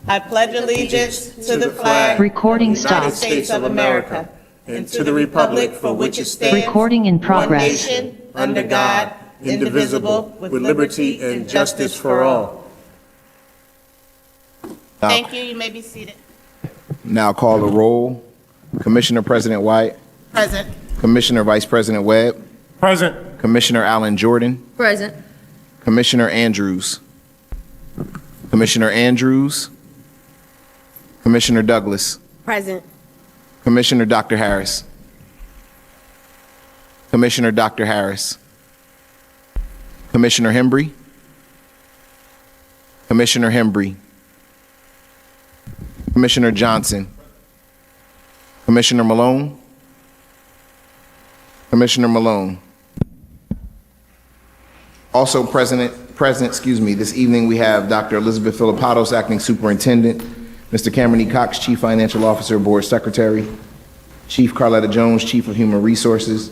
I pledge allegiance to the flag Recording of the United stopped. States of America and to the republic for which it stands, Recording in one progress. nation, under God, indivisible, with liberty and justice for all. Thank you. You may be seated. Now call the roll. Commissioner President White. Present. Commissioner Vice President Webb. Present. Commissioner Allen Jordan. Present. Commissioner Andrews. Commissioner Andrews. Commissioner Douglas. Present. Commissioner Dr. Harris. Commissioner Dr. Harris. Commissioner Hembry. Commissioner Hembry. Commissioner Johnson. Commissioner Malone. Commissioner Malone. Also present, this evening we have Dr. Elizabeth Filipatos, Acting Superintendent, Mr. Cameron E. Cox, Chief Financial Officer, Board Secretary, Chief Carletta Jones, Chief of Human Resources,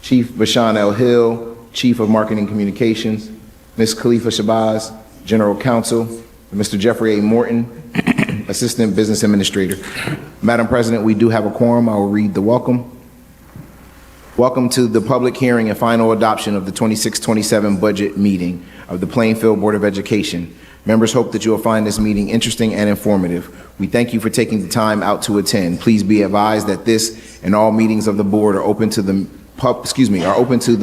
Chief Bashan L. Hill, Chief of Marketing Communications, Ms. Khalifa Shabazz, General Counsel, and Mr. Jeffrey A. Morton, Assistant Business Administrator. Madam President, we do have a quorum. I will read the welcome. Welcome to the public hearing and final adoption of the 26-27 budget meeting of the Plainfield Board of Education. Members hope that you will find this meeting interesting and informative. We thank you for taking the time out to attend. Please be advised that this and all meetings of the board are open to the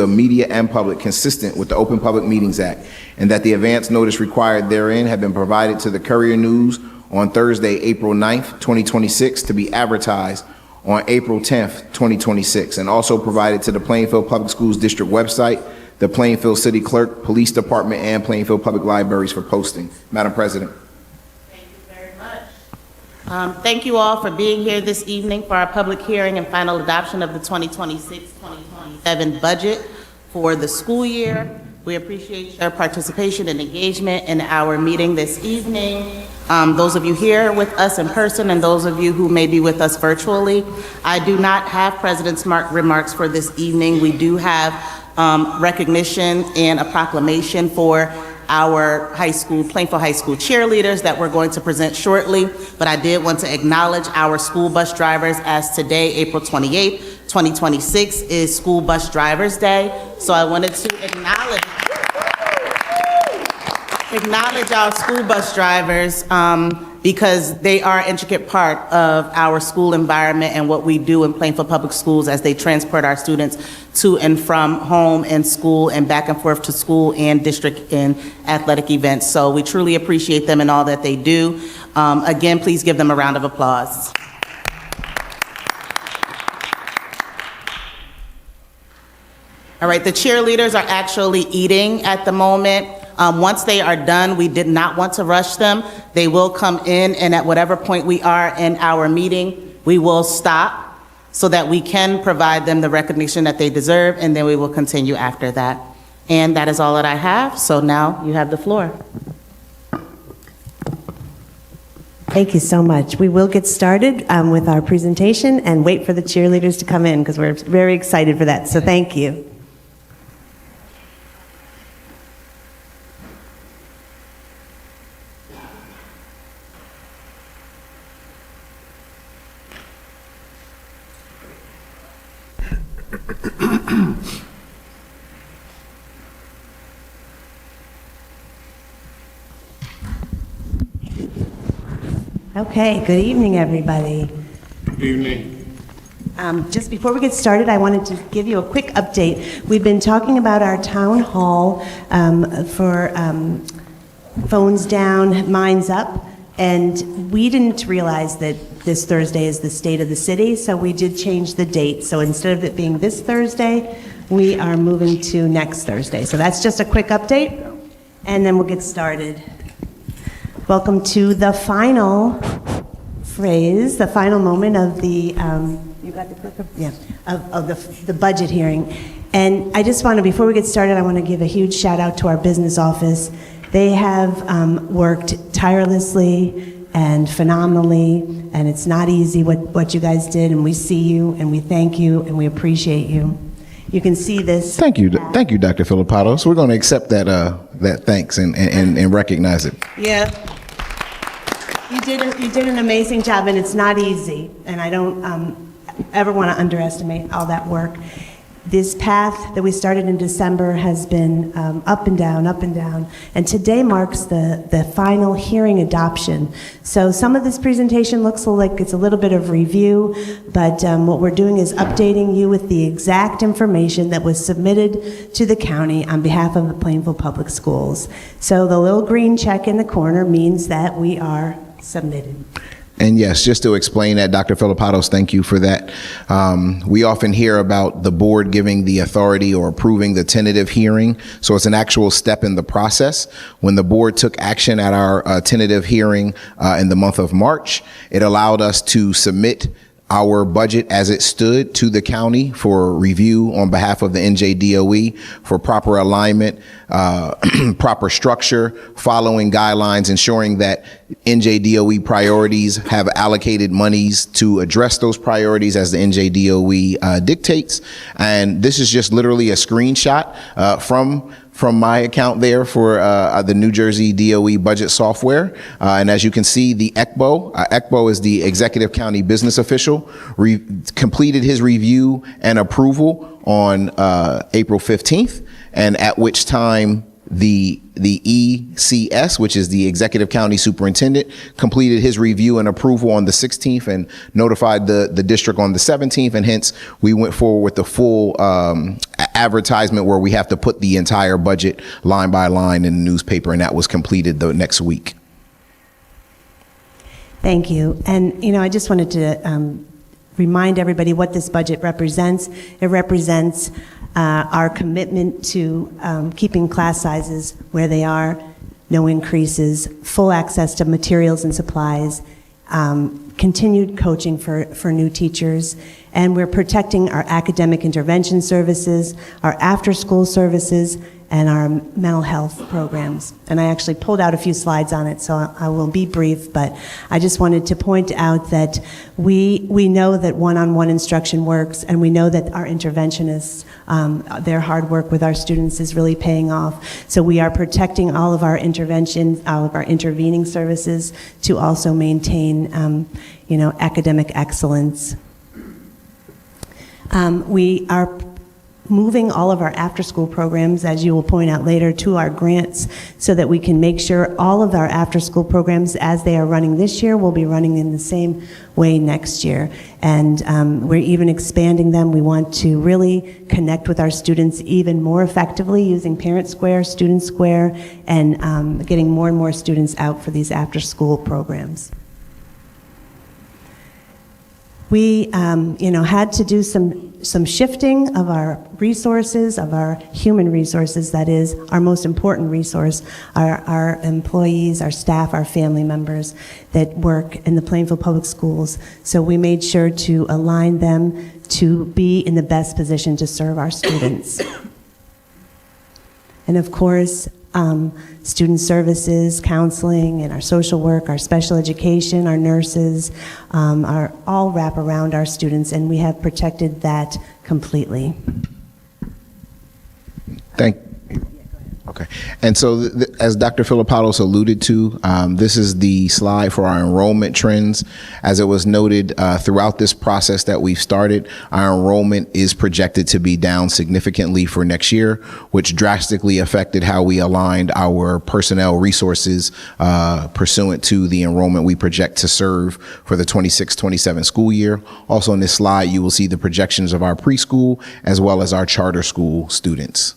media and public, consistent with the Open Public Meetings Act, and that the advance notice required therein have been provided to the Courier News on Thursday, April 9th, 2026, to be advertised on April 10th, 2026, and also provided to the Plainfield Public Schools District website, the Plainfield City Clerk, Police Department, and Plainfield Public Libraries for posting. Madam President. Thank you very much. Thank you all for being here this evening for our public hearing and final adoption of the 2026-2027 budget for the school year. We appreciate your participation and engagement in our meeting this evening. Those of you here with us in person and those of you who may be with us virtually, I do not have President's remarks for this evening. We do have recognition and a proclamation for our Plainfield High School cheerleaders that we're going to present shortly, but I did want to acknowledge our school bus drivers, as today, April 28th, 2026, is School Bus Drivers Day. So I wanted to acknowledge our school bus drivers because they are an intricate part of our school environment and what we do in Plainfield Public Schools as they transport our students to and from home and school and back and forth to school and district and athletic events. So we truly appreciate them and all that they do. Again, please give them a round of applause. All right, the cheerleaders are actually eating at the moment. Once they are done, we did not want to rush them. They will come in, and at whatever point we are in our meeting, we will stop so that we can provide them the recognition that they deserve, and then we will continue after that. And that is all that I have, so now you have the floor. Thank you so much. We will get started with our presentation and wait for the cheerleaders to come in because we're very excited for that, so thank you. Okay, good evening, everybody. Good evening. Just before we get started, I wanted to give you a quick update. We've been talking about our town hall for Phones Down, Minds Up, and we didn't realize that this Thursday is the State of the City, so we did change the date. So instead of it being this Thursday, we are moving to next Thursday. So that's just a quick update, and then we'll get started. Welcome to the final phrase, the final moment of the, you got the clicker? Yeah, of the budget hearing. And I just want to, before we get started, I want to give a huge shout out to our business office. They have worked tirelessly and phenomenally, and it's not easy what you guys did, and we see you, and we thank you, and we appreciate you. You can see this. Thank you, Dr. Filipatos. We're going to accept that thanks and recognize it. Yeah. You You did an amazing job, and it's not easy, and I don't ever want to underestimate all that work. This path that we started in December has been up and down, and today marks the final hearing adoption. So some of this presentation looks like it's a little bit of review, but what we're doing is updating you with the exact information that was submitted to the county on behalf of the Plainfield Public Schools. So the little green check in the corner means that we are submitted. And yes, just to explain that, Dr. Filipatos, thank you for that. We often hear about the board giving the authority or approving the tentative hearing. So it's an actual step in the process. When the board took action at our tentative hearing in the month of March, it allowed us to submit our budget as it stood to the county for review on behalf of the NJDOE for proper alignment, proper structure, following guidelines, ensuring that NJDOE priorities have allocated monies to address those priorities as the NJDOE dictates. And this is just literally a screenshot from my account there for the New Jersey DOE budget software. And as you can see, the ECBO is the Executive County Business Official, completed his review and approval on April 15th, and at which time the ECS, which is the Executive County Superintendent, completed his review and approval on the 16th and notified the district on the 17th, and hence we went forward with the full advertisement where we have to put the entire budget line by line in the newspaper, and that was completed the next week. Thank you. And, I just wanted to remind everybody what this budget represents. It represents our commitment to keeping class sizes where they are, no increases, full access to materials and supplies, continued coaching for new teachers, and we're protecting our academic intervention services, our after-school services, and our mental health programs. And I actually pulled out a few slides on it, so I will be brief, but I just wanted to point out that we know that one-on-one instruction works, and we know that our interventionists, their hard work with our students is really paying off. So we are protecting all of our interventions, all of our intervening services to also maintain, academic excellence. We are moving all of our after-school programs, as you will point out later, to our grants so that we can make sure all of our after-school programs, as they are running this year, will be running in the same way next year. And we're even expanding them. We want to really connect with our students even more effectively using Parent Square, Student Square, and getting more and more students out for these after-school programs. We, had to do some shifting of our resources, of our human resources, that is, our most important resource, our employees, our staff, our family members that work in the Plainfield Public Schools. So we made sure to align them to be in the best position to serve our students. And of course, student services, counseling, and our social work, our special education, our nurses, are all wrap around our students, and we have protected that completely. Okay. And so as Dr. Filipatos alluded to, this is the slide for our enrollment trends. As it was noted throughout this process that we've started, our enrollment is projected to be down significantly for next year, which drastically affected how we aligned our personnel resources pursuant to the enrollment we project to serve for the 26-27 school year. Also on this slide, you will see the projections of our preschool as well as our charter school students.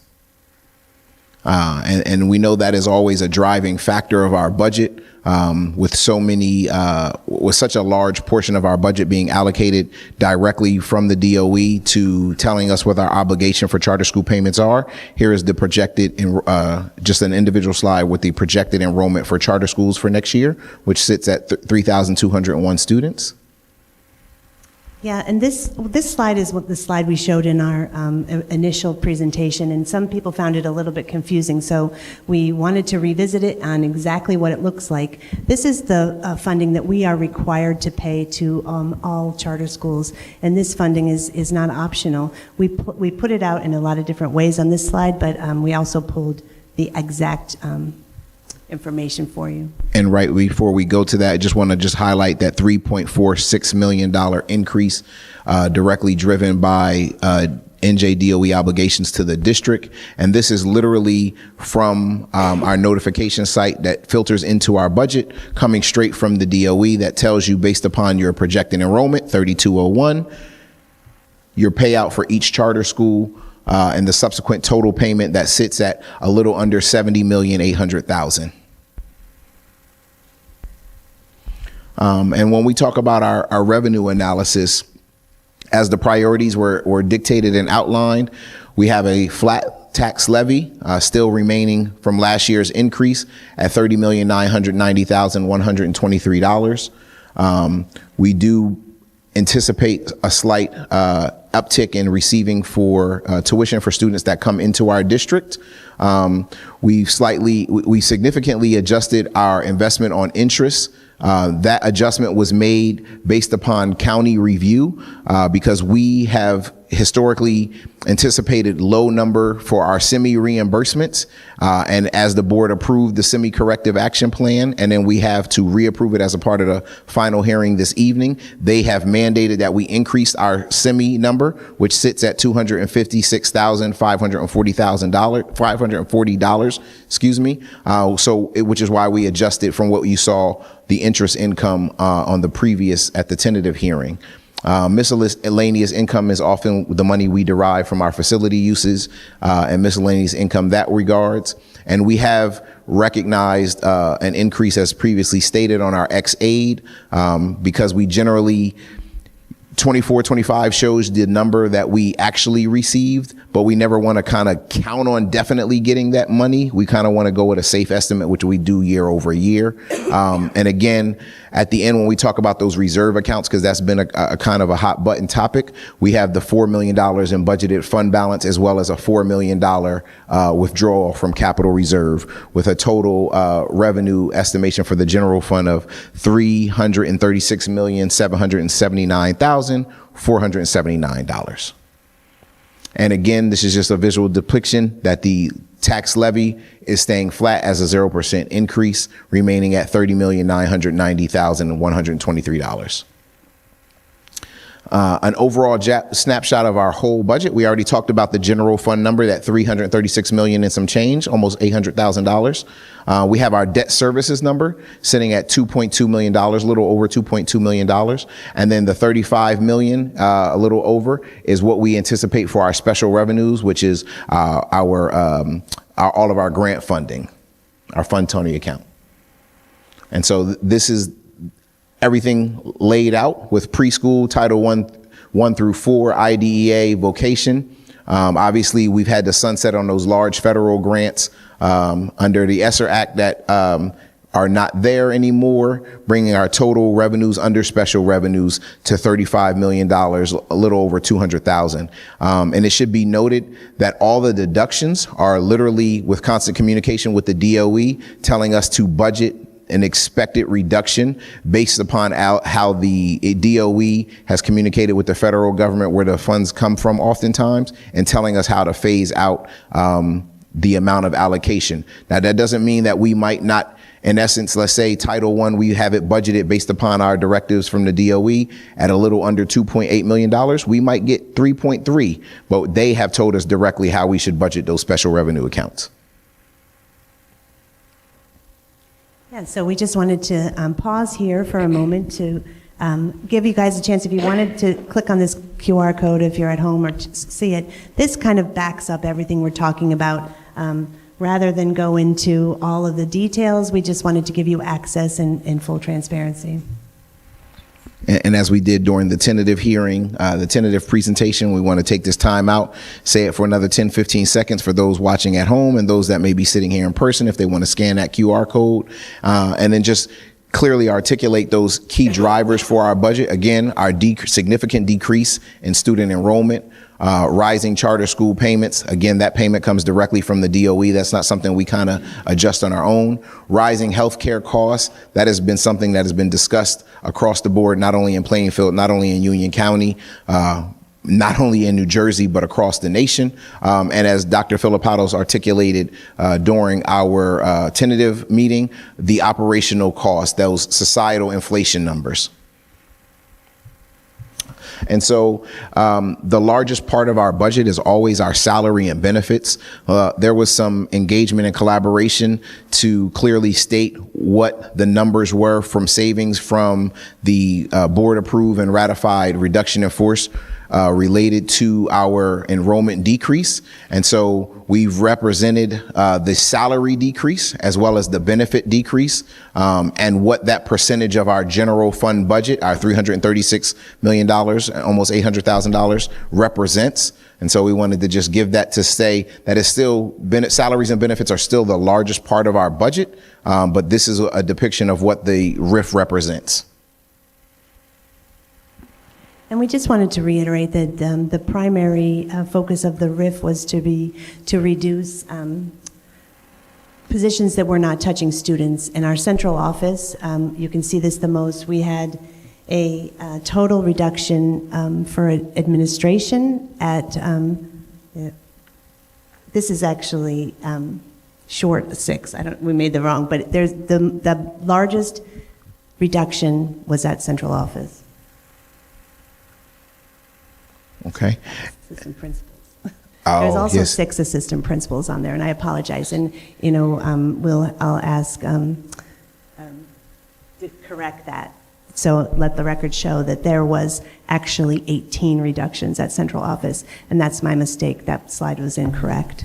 And we know that is always a driving factor of our budget, with such a large portion of our budget being allocated directly from the DOE to telling us what our obligation for charter school payments are. Here is the projected, just an individual slide with the projected enrollment for charter schools for next year, which sits at 3,201 students. Yeah, and this slide is what the slide we showed in our initial presentation, and some people found it a little bit confusing, so we wanted to revisit it on exactly what it looks like. This is the funding that we are required to pay to all charter schools, and this funding is not optional. We put it out in a lot of different ways on this slide, but we also pulled the exact information for you. And right before we go to that, I just want to just highlight that $3.46 million increase directly driven by NJDOE obligations to the district. And this is literally from our notification site that filters into our budget, coming straight from the DOE, that tells you based upon your projected enrollment, 3201, your payout for each charter school, and the subsequent total payment that sits at a little under $70,800,000. And when we talk about our revenue analysis, as the priorities were dictated and outlined, we have a flat tax levy still remaining from last year's increase at $30,990,123. We do anticipate a slight uptick in receiving for tuition for students that come into our district. We significantly adjusted our investment on interest. That adjustment was made based upon county review because we have historically anticipated low number for our semi-reimbursements. And as the board approved the semi-corrective action plan, and then we have to reapprove it as a part of the final hearing this evening, they have mandated that we increase our semi number, which sits at $256,540, excuse me. Which is why we adjusted from what you saw the interest income on the previous, at the tentative hearing. Miscellaneous income is often the money we derive from our facility uses and miscellaneous income that regards. And we have recognized an increase as previously stated on our ex-aid because we generally 24-25 shows the number that we actually received, but we never want to kind of count on definitely getting that money. We kind of want to go with a safe estimate, which we do year over year. And again, at the end, when we talk about those reserve accounts, because that's been a kind of a hot button topic, we have the $4 million in budgeted fund balance, as well as a $4 million withdrawal from capital reserve, with a total revenue estimation for the general fund of $336,779,479. And again, this is just a visual depiction that the tax levy is staying flat as a 0% increase, remaining at $30,990,123. An overall snapshot of our whole budget. We already talked about the general fund number, that $336 million and some change, almost $800,000. We have our debt services number sitting at $2.2 million, a little over $2.2 million. And then the $35 million, a little over, is what we anticipate for our special revenues, which is all of our grant funding, our Fund Tony account. And so this is everything laid out with preschool, Title 1 through 4, IDEA, vocation. Obviously, we've had to sunset on those large federal grants under the ESSER Act that are not there anymore, bringing our total revenues under special revenues to $35 million, a little over $200,000. And it should be noted that all the deductions are literally with constant communication with the DOE, telling us to budget an expected reduction based upon how the DOE has communicated with the federal government where the funds come from oftentimes, and telling us how to phase out the amount of allocation. Now, that doesn't mean that we might not, in essence, let's say Title I, we have it budgeted based upon our directives from the DOE at a little under $2.8 million. We might get 3.3, but they have told us directly how we should budget those special revenue accounts. Yeah, so we just wanted to pause here for a moment to give you guys a chance, if you wanted to click on this QR code if you're at home or see it. This kind of backs up everything we're talking about. Rather than go into all of the details, we just wanted to give you access in full transparency. And as we did during the tentative hearing, the tentative presentation, we want to take this time out, say it for another 10, 15 seconds for those watching at home and those that may be sitting here in person if they want to scan that QR code, and then just clearly articulate those key drivers for our budget. Again, our significant decrease in student enrollment, rising charter school payments. Again, that payment comes directly from the DOE. That's not something we kind of adjust on our own. Rising healthcare costs. That has been something that has been discussed across the board, not only in Plainfield, not only in Union County. not only in New Jersey, but across the nation. And as Dr. Filipatos articulated during our tentative meeting, the operational cost, those societal inflation numbers. And so the largest part of our budget is always our salary and benefits. There was some engagement and collaboration to clearly state what the numbers were from savings from the board approved and ratified reduction in force related to our enrollment decrease. And so we've represented the salary decrease as well as the benefit decrease, and what that percentage of our general fund budget, our $336 million, almost $800,000, represents. And so we wanted to just give that to say that it's still, salaries and benefits are still the largest part of our budget, but this is a depiction of what the RIF represents. And we just wanted to reiterate that the primary focus of the RIF was to reduce positions that were not touching students. In our central office, you can see this the most, we had a total reduction for administration at, this is actually short 6, we made the wrong, but there's the largest reduction was at central office. Okay. Assistant principals. Oh, There's also yes. 6 assistant principals on there, and I apologize. And I'll ask to correct that. So let the record show that there was actually 18 reductions at central office, and that's my mistake. That slide was incorrect.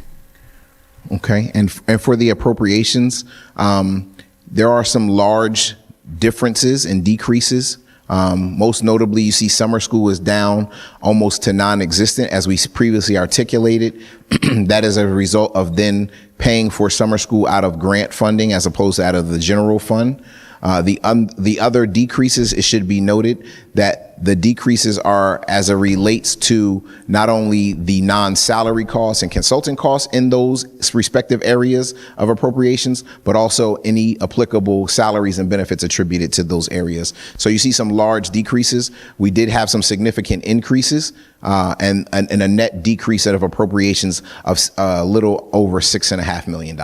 Okay, and for the appropriations, there are some large differences and decreases. Most notably, you see summer school is down almost to non-existent, as we previously articulated. That is a result of then paying for summer school out of grant funding as opposed to out of the general fund. The other decreases, it should be noted that the decreases are as it relates to not only the non-salary costs and consulting costs in those respective areas of appropriations, but also any applicable salaries and benefits attributed to those areas. So you see some large decreases. We did have some significant increases and a net decrease of appropriations of a little over $6.5 million.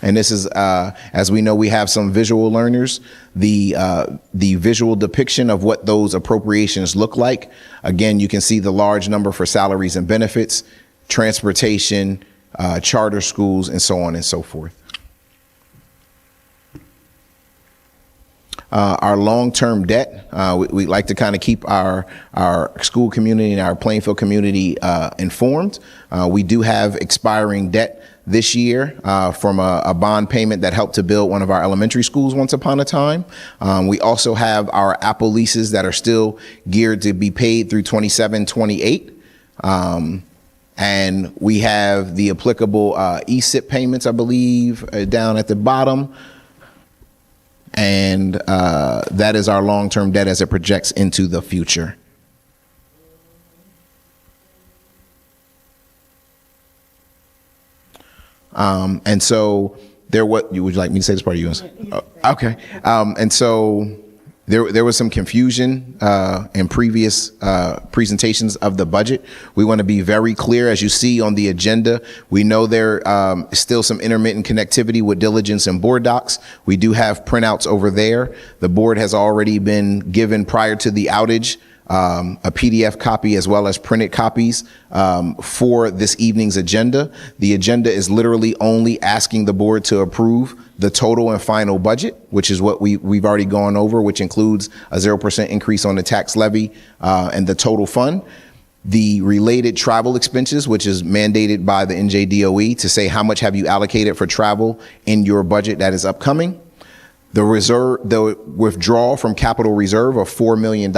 And this is, as we know, we have some visual learners, the visual depiction of what those appropriations look like. Again, you can see the large number for salaries and benefits, transportation, charter schools, and so on and so forth. Our long-term debt, we like to kind of keep our school community and our Plainfield community informed. We do have expiring debt this year from a bond payment that helped to build one of our elementary schools once upon a time. We also have our Apple leases that are still geared to be paid through 27, 28. And we have the applicable ESIP payments, I believe, down at the bottom. And that is our long-term debt as it projects into the future. And so there, would you like me to say this part of you? Okay. And so there was some confusion in previous presentations of the budget. We want to be very clear, as you see on the agenda. We know there is still some intermittent connectivity with diligence and board docs. We do have printouts over there. The board has already been given, prior to the outage, a PDF copy as well as printed copies for this evening's agenda. The agenda is literally only asking the board to approve the total and final budget, which is what we've already gone over, which includes a 0% increase on the tax levy and the total fund. The related travel expenses, which is mandated by the NJDOE to say how much have you allocated for travel in your budget that is upcoming. The withdrawal from capital reserve of $4 million.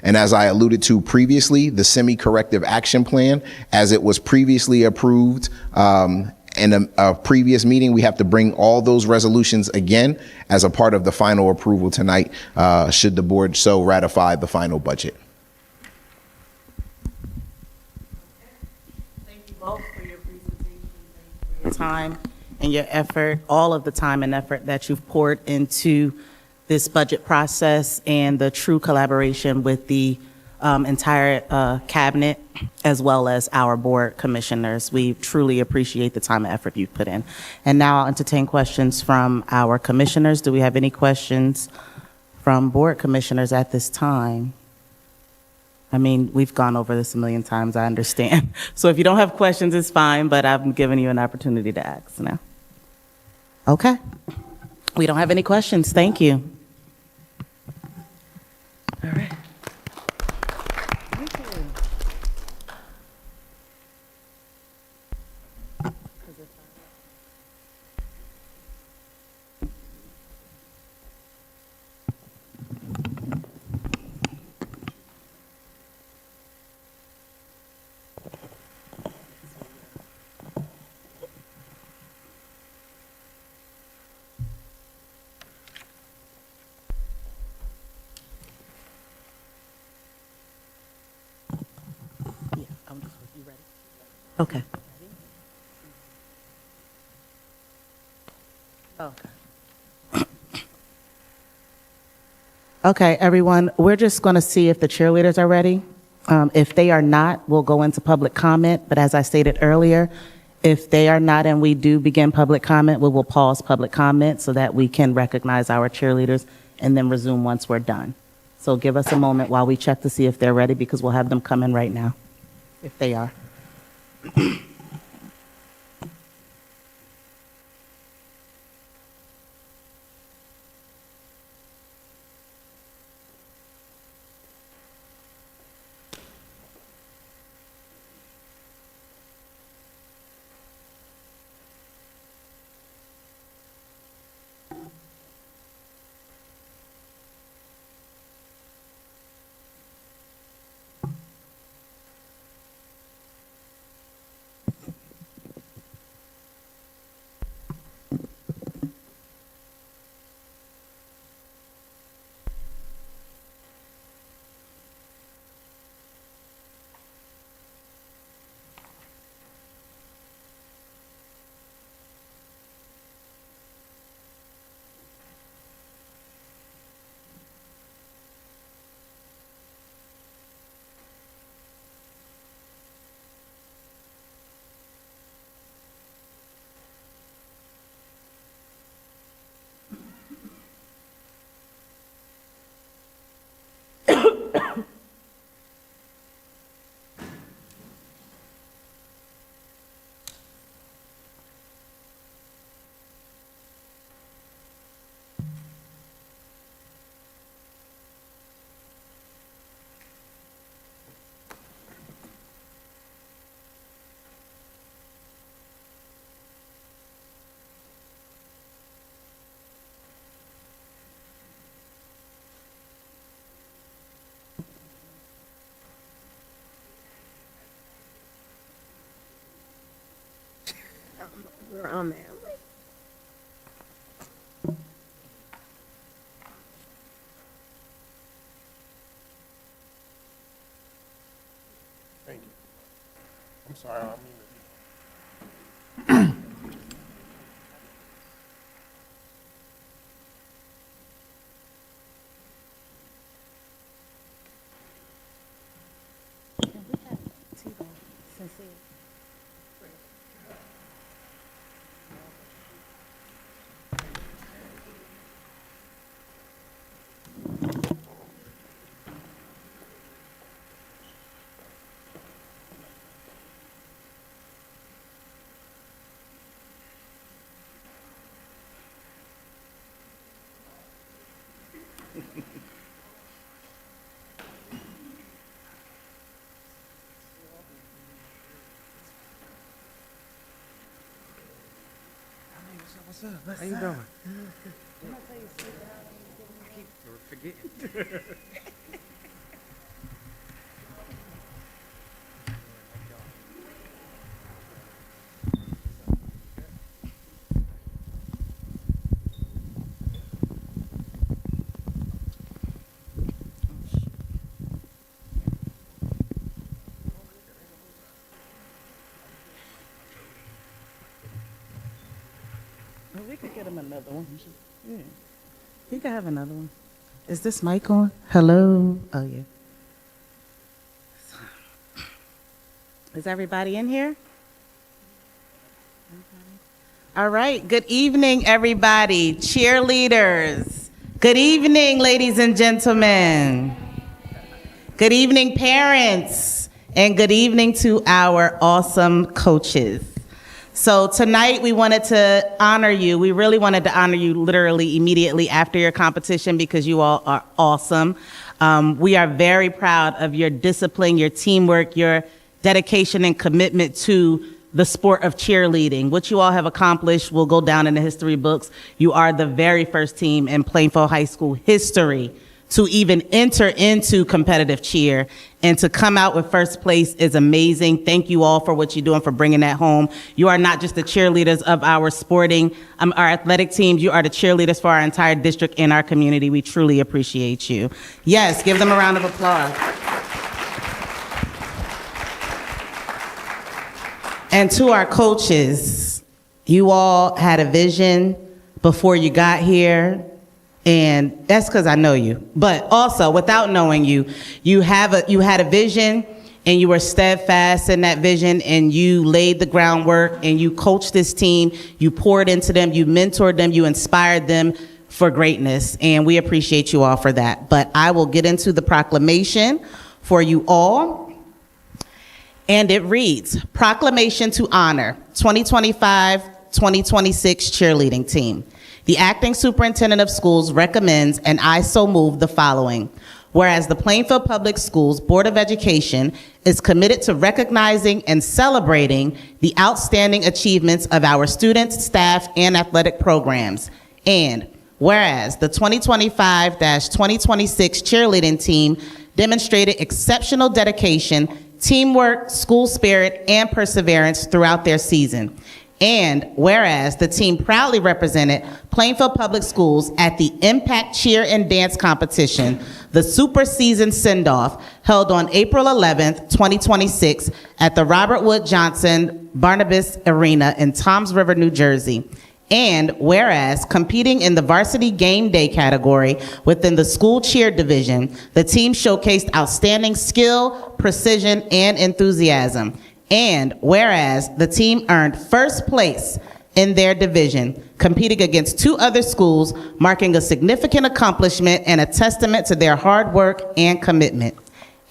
And as I alluded to previously, the semi-corrective action plan, as it was previously approved in a previous meeting, we have to bring all those resolutions again as a part of the final approval tonight, should the board so ratify the final budget. Thank you both for your presentation, thank you for your time and your effort, all of the time and effort that you've poured into this budget process and the true collaboration with the entire cabinet, as well as our board commissioners. We truly appreciate the time and effort you've put in. And now I'll entertain questions from our commissioners. Do we have any questions from board commissioners at this time? I mean, we've gone over this a million times, I understand. So if you don't have questions, it's fine, but I'm giving you an opportunity to ask now. Okay. We don't have any questions. Thank you. All right. Okay. Okay. Okay, everyone, we're just going to see if the cheerleaders are ready. If they are not, we'll go into public comment. But as I stated earlier, if they are not and we do begin public comment, we will pause public comment so that we can recognize our cheerleaders and then resume once we're done. So give us a moment while we check to see if they're ready, because we'll have them come in right now, if they are. We're on there. Thank you. I'm sorry, I don't mean to. What's up? How you doing? I keep forgetting. We could get him another one. Yeah. He could have another one. Is this mic on? Hello? Oh, yeah. Is everybody in here? All right, good evening, everybody. Cheerleaders. Good evening, ladies and gentlemen. Good evening, parents. And good evening to our awesome coaches. So tonight we wanted to honor you. We really wanted to honor you literally immediately after your competition because you all are awesome. We are very proud of your discipline, your teamwork, your dedication and commitment to the sport of cheerleading. What you all have accomplished will go down in the history books. You are the very first team in Plainfield High School history to even enter into competitive cheer, and to come out with first place is amazing. Thank you all for what you're doing, for bringing that home. You are not just the cheerleaders of our our athletic teams, you are the cheerleaders for our entire district and our community. We truly appreciate you. Yes, give them a round of applause. And to our coaches, you all had a vision before you got here. And that's because I know you. But also, without knowing you, you had a vision, and you were steadfast in that vision, and you laid the groundwork, and you coached this team. You poured into them, you mentored them, you inspired them for greatness. And we appreciate you all for that. But I will get into the proclamation for you all. And it reads, Proclamation to honor 2025-2026 cheerleading team. The acting superintendent of schools recommends, and I so move, the following. Whereas the Plainfield Public Schools Board of Education is committed to recognizing and celebrating the outstanding achievements of our students, staff, and athletic programs. And whereas the 2025-2026 cheerleading team demonstrated exceptional dedication, teamwork, school spirit, and perseverance throughout their season. And whereas the team proudly represented Plainfield Public Schools at the Impact Cheer and Dance Competition, the Super Season Send-Off, held on April 11th, 2026 at the Robert Wood Johnson Barnabas Arena in Toms River, New Jersey. And whereas competing in the varsity game day category within the school cheer division, the team showcased outstanding skill, precision, and enthusiasm. And whereas the team earned first place in their division, competing against two other schools, marking a significant accomplishment and a testament to their hard work and commitment.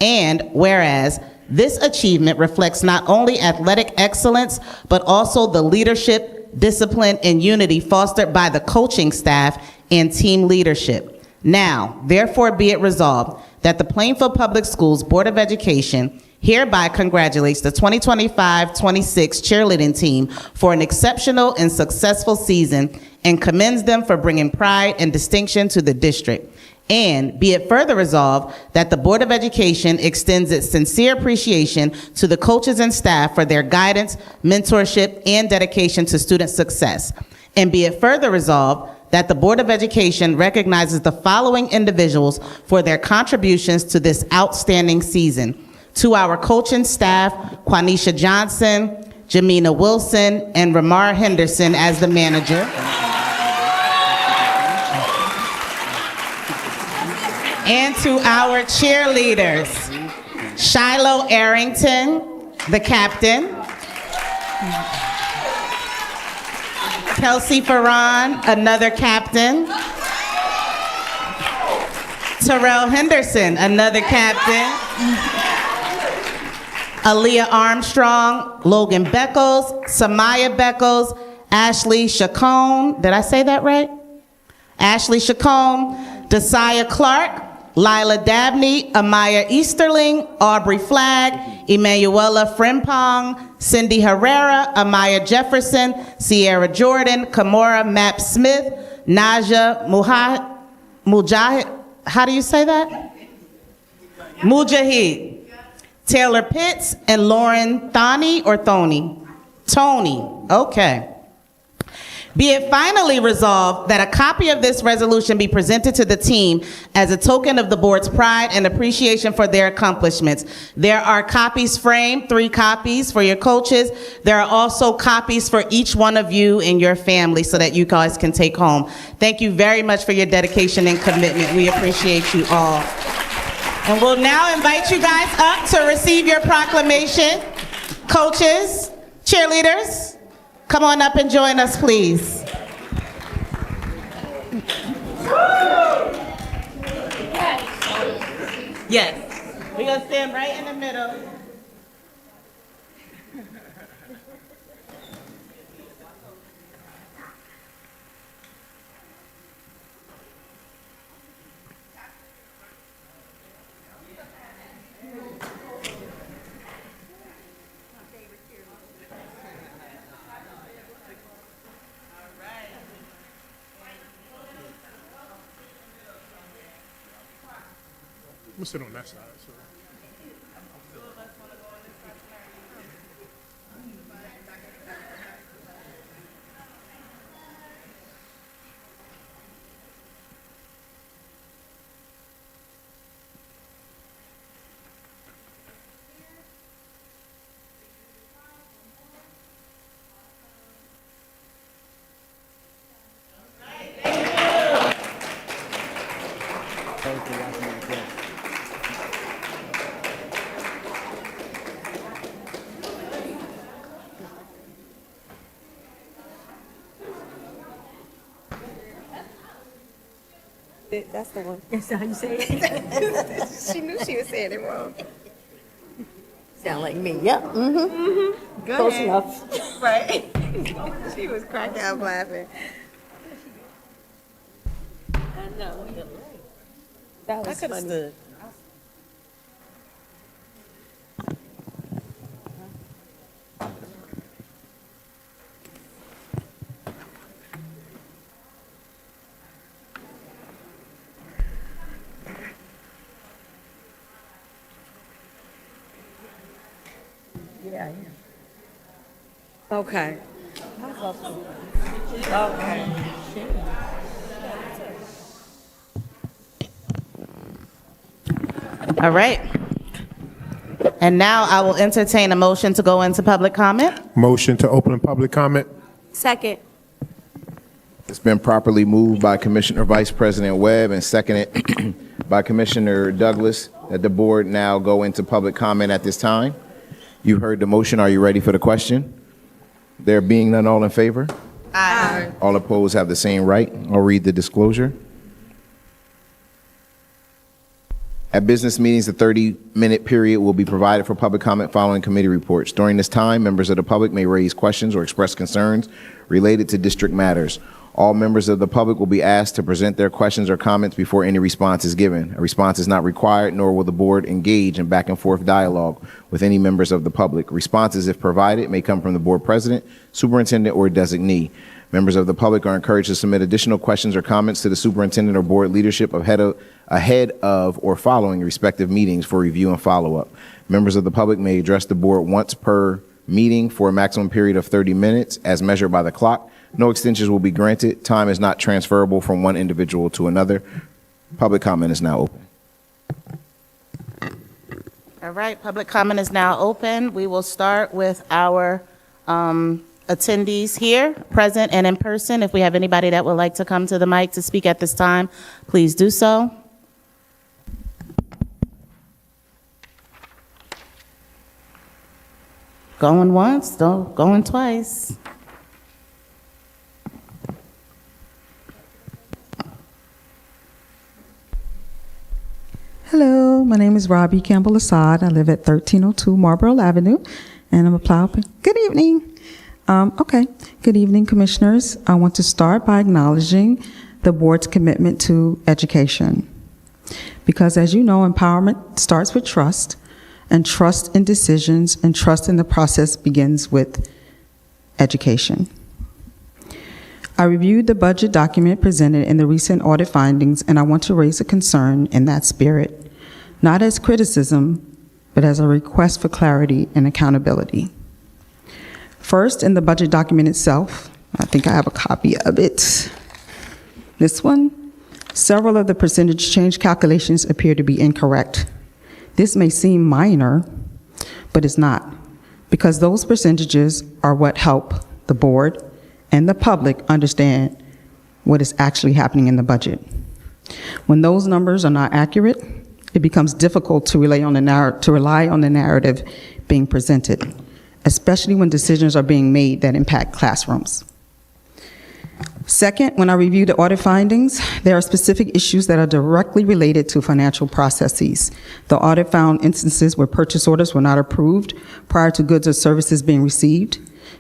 And whereas this achievement reflects not only athletic excellence, but also the leadership, discipline, and unity fostered by the coaching staff and team leadership. Now, therefore be it resolved that the Plainfield Public Schools Board of Education hereby congratulates the 2025-26 cheerleading team for an exceptional and successful season and commends them for bringing pride and distinction to the district. And be it further resolved that the Board of Education extends its sincere appreciation to the coaches and staff for their guidance, mentorship, and dedication to student success. And be it further resolved that the Board of Education recognizes the following individuals for their contributions to this outstanding season. To our coaching staff, Quanisha Johnson, Jamina Wilson, and Ramar Henderson as the manager. And to our cheerleaders, Shiloh Arrington, the captain, Kelsey Farran, another captain, Terrell Henderson, another captain, Aaliyah Armstrong, Logan Beckles, Samaya Beckles, Ashley Chacon, did I say that right? Ashley Chacon, Desaya Clark, Lila Dabney, Amaya Easterling, Aubrey Flagg, Emanuela Frimpong, Cindy Herrera, Amaya Jefferson, Sierra Jordan, Kamora Map Smith, Naja Mujahid, how do you say that? Mujahid. Taylor Pitts, and Lauren Tony, okay. Be it finally resolved that a copy of this resolution be presented to the team as a token of the board's pride and appreciation for their accomplishments. There are copies framed, 3 copies for your coaches. There are also copies for each one of you and your family so that you guys can take home. Thank you very much for your dedication and commitment. We appreciate you all. And we'll now invite you guys up to receive your proclamation. Coaches, cheerleaders, come on up and join us, please. Yes. We're going to stand right in the middle. I'm gonna sit on that side. So. That's the one. That's how you say it. She knew she was saying it wrong. Sound like me. Yep. Mm-hmm. Close enough. Right. She was cracking up laughing. I know. That was funny. Stood. Yeah. Okay. Okay. All right. And now I will entertain a motion to go into public comment. Motion to open public comment. Second. It's been properly moved by Commissioner Vice President Webb and seconded by Commissioner Douglas that the board now go into public comment at this time. You heard the motion. Are you ready for the question? There being none, all in favor? Aye. All opposed have the same right. I'll read the disclosure. At business meetings, a 30-minute period will be provided for public comment following committee reports. During this time, members of the public may raise questions or express concerns related to district matters. All members of the public will be asked to present their questions or comments before any response is given. A response is not required, nor will the board engage in back and forth dialogue with any members of the public. Responses, if provided, may come from the board president, superintendent, or designee. Members of the public are encouraged to submit additional questions or comments to the superintendent or board leadership ahead of or following respective meetings for review and follow-up. Members of the public may address the board once per meeting for a maximum period of 30 minutes as measured by the clock. No extensions will be granted. Time is not transferable from one individual to another. Public comment is now open. All right, public comment is now open. We will start with our attendees here, present and in person. If we have anybody that would like to come to the mic to speak at this time, please do so. Going once, going twice. Hello, my name is Robbie Campbell Assad. I live at 1302 Marlborough Avenue, and I'm a plow. Good evening. Good evening, commissioners. I want to start by acknowledging the board's commitment to education. Because as you know, empowerment starts with trust, and trust in decisions and trust in the process begins with education. I reviewed the budget document presented in the recent audit findings, and I want to raise a concern in that spirit, not as criticism, but as a request for clarity and accountability. First, in the budget document itself, I think I have a copy of it. This one, several of the percentage change calculations appear to be incorrect. This may seem minor, but it's not, because those percentages are what help the board and the public understand what is actually happening in the budget. When those numbers are not accurate, it becomes difficult to rely on the narrative being presented, especially when decisions are being made that impact classrooms. Second, when I review the audit findings, there are specific issues that are directly related to financial processes. The audit found instances where purchase orders were not approved prior to goods or services being received.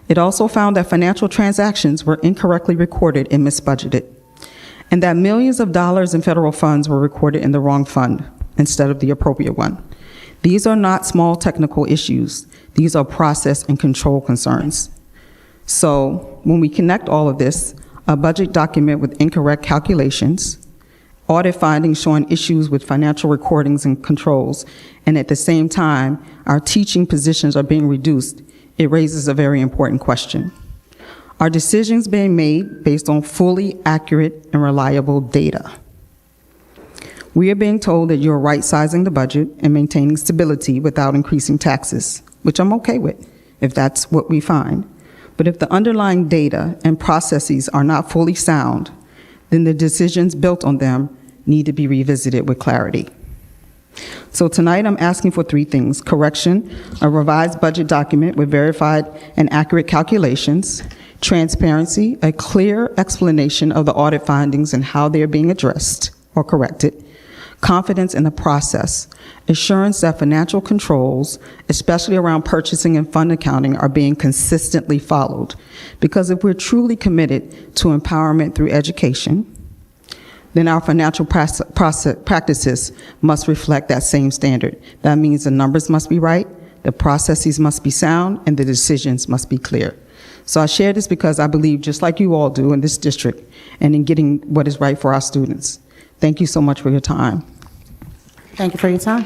It also found that financial transactions were incorrectly recorded and misbudgeted, and that millions of dollars in federal funds were recorded in the wrong fund instead of the appropriate one. These are not small technical issues. These are process and control concerns. So when we connect all of this, a budget document with incorrect calculations, audit findings showing issues with financial recordings and controls, and at the same time, our teaching positions are being reduced, it raises a very important question. Are decisions being made based on fully accurate and reliable data? We are being told that you're right-sizing the budget and maintaining stability without increasing taxes, which I'm okay with, if that's what we find. But if the underlying data and processes are not fully sound, then the decisions built on them need to be revisited with clarity. So tonight I'm asking for three things: correction, a revised budget document with verified and accurate calculations; transparency, a clear explanation of the audit findings and how they are being addressed or corrected; confidence in the process, assurance that financial controls, especially around purchasing and fund accounting, are being consistently followed. Because if we're truly committed to empowerment through education, then our financial practices must reflect that same standard. That means the numbers must be right, the processes must be sound, and the decisions must be clear. So I share this because I believe, just like you all do in this district, and in getting what is right for our students. Thank you so much for your time. Thank you for your time.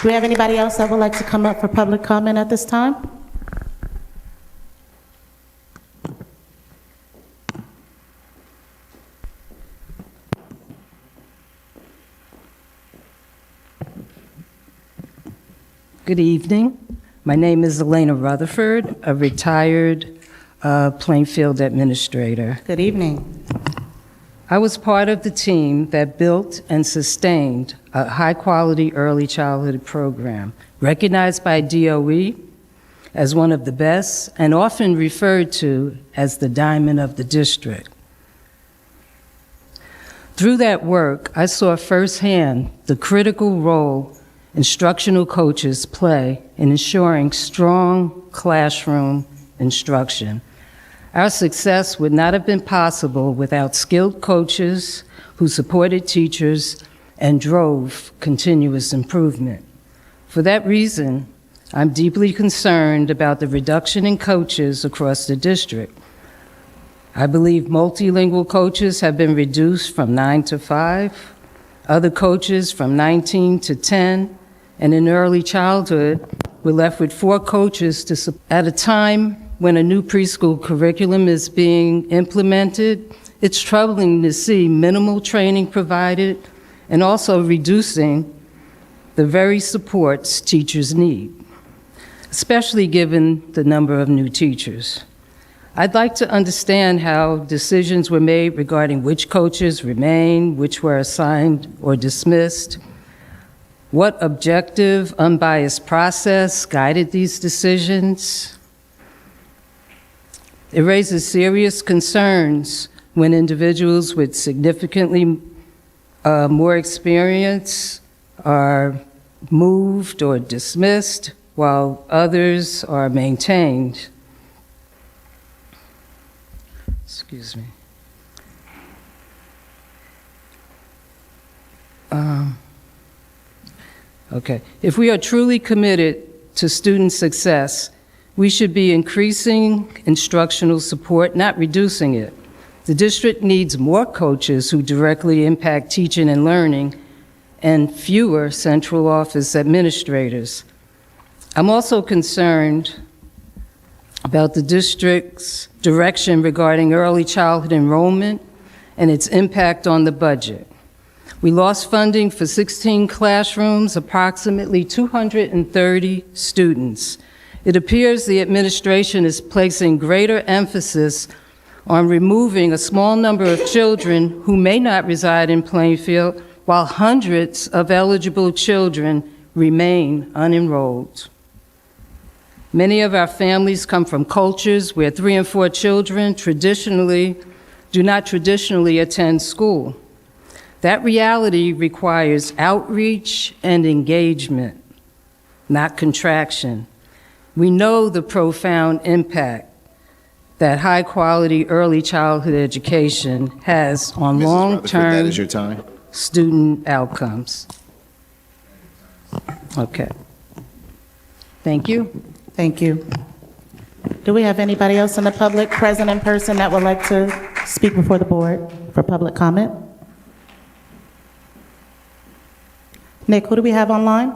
Do we have anybody else that would like to come up for public comment at this time? Good evening. My name is Elena Rutherford, a retired Plainfield administrator. Good evening. I was part of the team that built and sustained a high-quality early childhood program, recognized by DOE as one of the best and often referred to as the diamond of the district. Through that work, I saw firsthand the critical role instructional coaches play in ensuring strong classroom instruction. Our success would not have been possible without skilled coaches who supported teachers and drove continuous improvement. For that reason, I'm deeply concerned about the reduction in coaches across the district. I believe multilingual coaches have been reduced from 9 to 5, other coaches from 19 to 10, and in early childhood, we're left with 4 coaches at a time when a new preschool curriculum is being implemented. It's troubling to see minimal training provided and also reducing the very supports teachers need, especially given the number of new teachers. I'd like to understand how decisions were made regarding which coaches remain, which were assigned or dismissed. What objective, unbiased process guided these decisions? It raises serious concerns when individuals with significantly more experience are moved or dismissed while others are maintained. Excuse me. Okay. If we are truly committed to student success, we should be increasing instructional support, not reducing it. The district needs more coaches who directly impact teaching and learning, and fewer central office administrators. I'm also concerned about the district's direction regarding early childhood enrollment and its impact on the budget. We lost funding for 16 classrooms, approximately 230 students. It appears the administration is placing greater emphasis on removing a small number of children who may not reside in Plainfield, while hundreds of eligible children remain unenrolled. Many of our families come from cultures where 3 and 4 children do not traditionally attend school. That reality requires outreach and engagement, not contraction. We know the profound impact that high-quality early childhood education has on Mrs. Rutherford, long-term that is your time. student outcomes. Okay. Thank you. Thank you. Do we have anybody else in the public present in person that would like to speak before the board for public comment? Nick, who do we have online?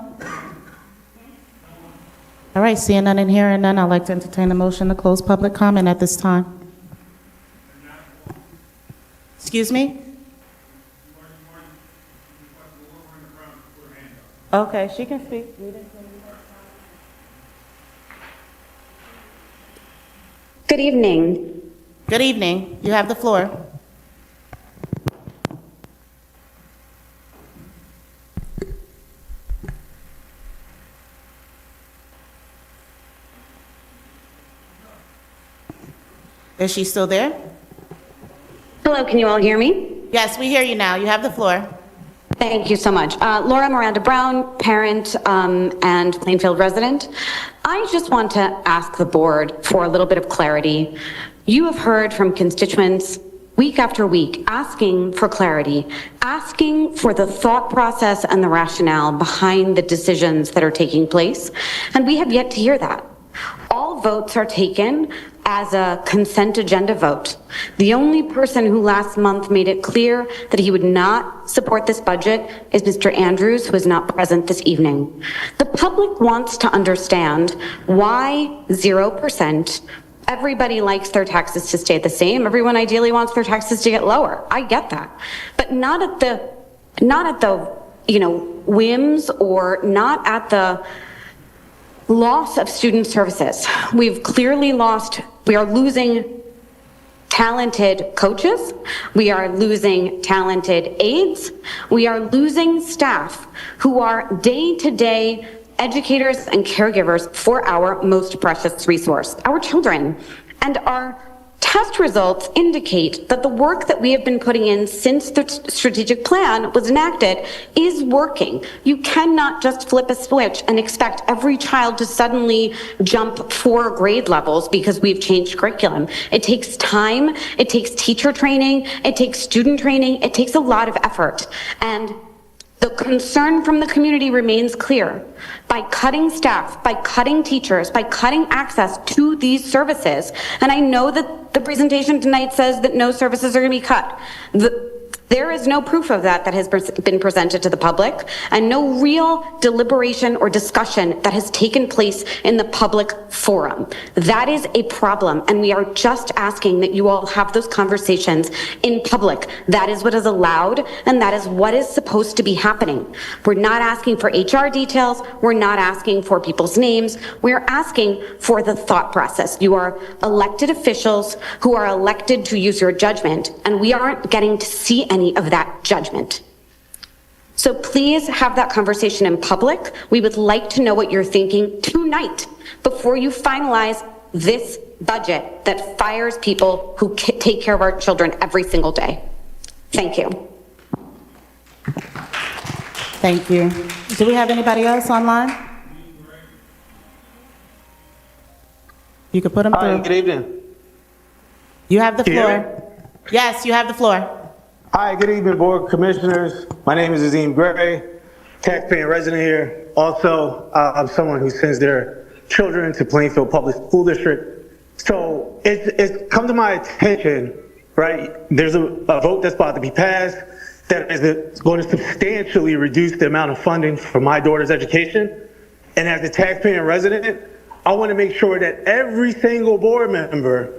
All right, seeing none and hearing none, I'd like to entertain a motion to close public comment at this time. Excuse me? Okay, she can speak. Good evening. Good evening. You have the floor. Is she still there? Hello, can you all hear me? Yes, we hear you now. You have the floor. Thank you so much. Laura Miranda Brown, parent and Plainfield resident. I just want to ask the board for a little bit of clarity. You have heard from constituents week after week asking for clarity, asking for the thought process and the rationale behind the decisions that are taking place, and we have yet to hear that. All votes are taken as a consent agenda vote. The only person who last month made it clear that he would not support this budget is Mr. Andrews, who is not present this evening. The public wants to understand why 0%. Everybody likes their taxes to stay the same. Everyone ideally wants their taxes to get lower. I get that. But not at the whims, or not at the loss of student services. We've clearly we are losing talented coaches. We are losing talented aides. We are losing staff who are day-to-day educators and caregivers for our most precious resource, our children. And our test results indicate that the work that we have been putting in since the strategic plan was enacted is working. You cannot just flip a switch and expect every child to suddenly jump 4 grade levels because we've changed curriculum. It takes time, it takes teacher training, it takes student training, it takes a lot of effort. And the concern from the community remains clear. By cutting staff, by cutting teachers, by cutting access to these services, and I know that the presentation tonight says that no services are going to be cut. There is no proof of that has been presented to the public, and no real deliberation or discussion that has taken place in the public forum. That is a problem, and we are just asking that you all have those conversations in public. That is what is allowed, and that is what is supposed to be happening. We're not asking for HR details. We're not asking for people's names. We're asking for the thought process. You are elected officials who are elected to use your judgment, and we aren't getting to see any of that judgment. So please have that conversation in public. We would like to know what you're thinking tonight before you finalize this budget that fires people who take care of our children every single day. Thank you. Thank you. Do we have anybody else online? You can put them through. Hi, good evening. You have the Can you hear floor. Yes, you have the floor. Hi, good evening, Board of Commissioners. My name is Azim Gray, taxpaying resident here. Also, I'm someone who sends their children to Plainfield Public School District. So it's come to my attention, right? There's a vote that's about to be passed that is going to substantially reduce the amount of funding for my daughter's education. And as a taxpaying resident, I want to make sure that every single board member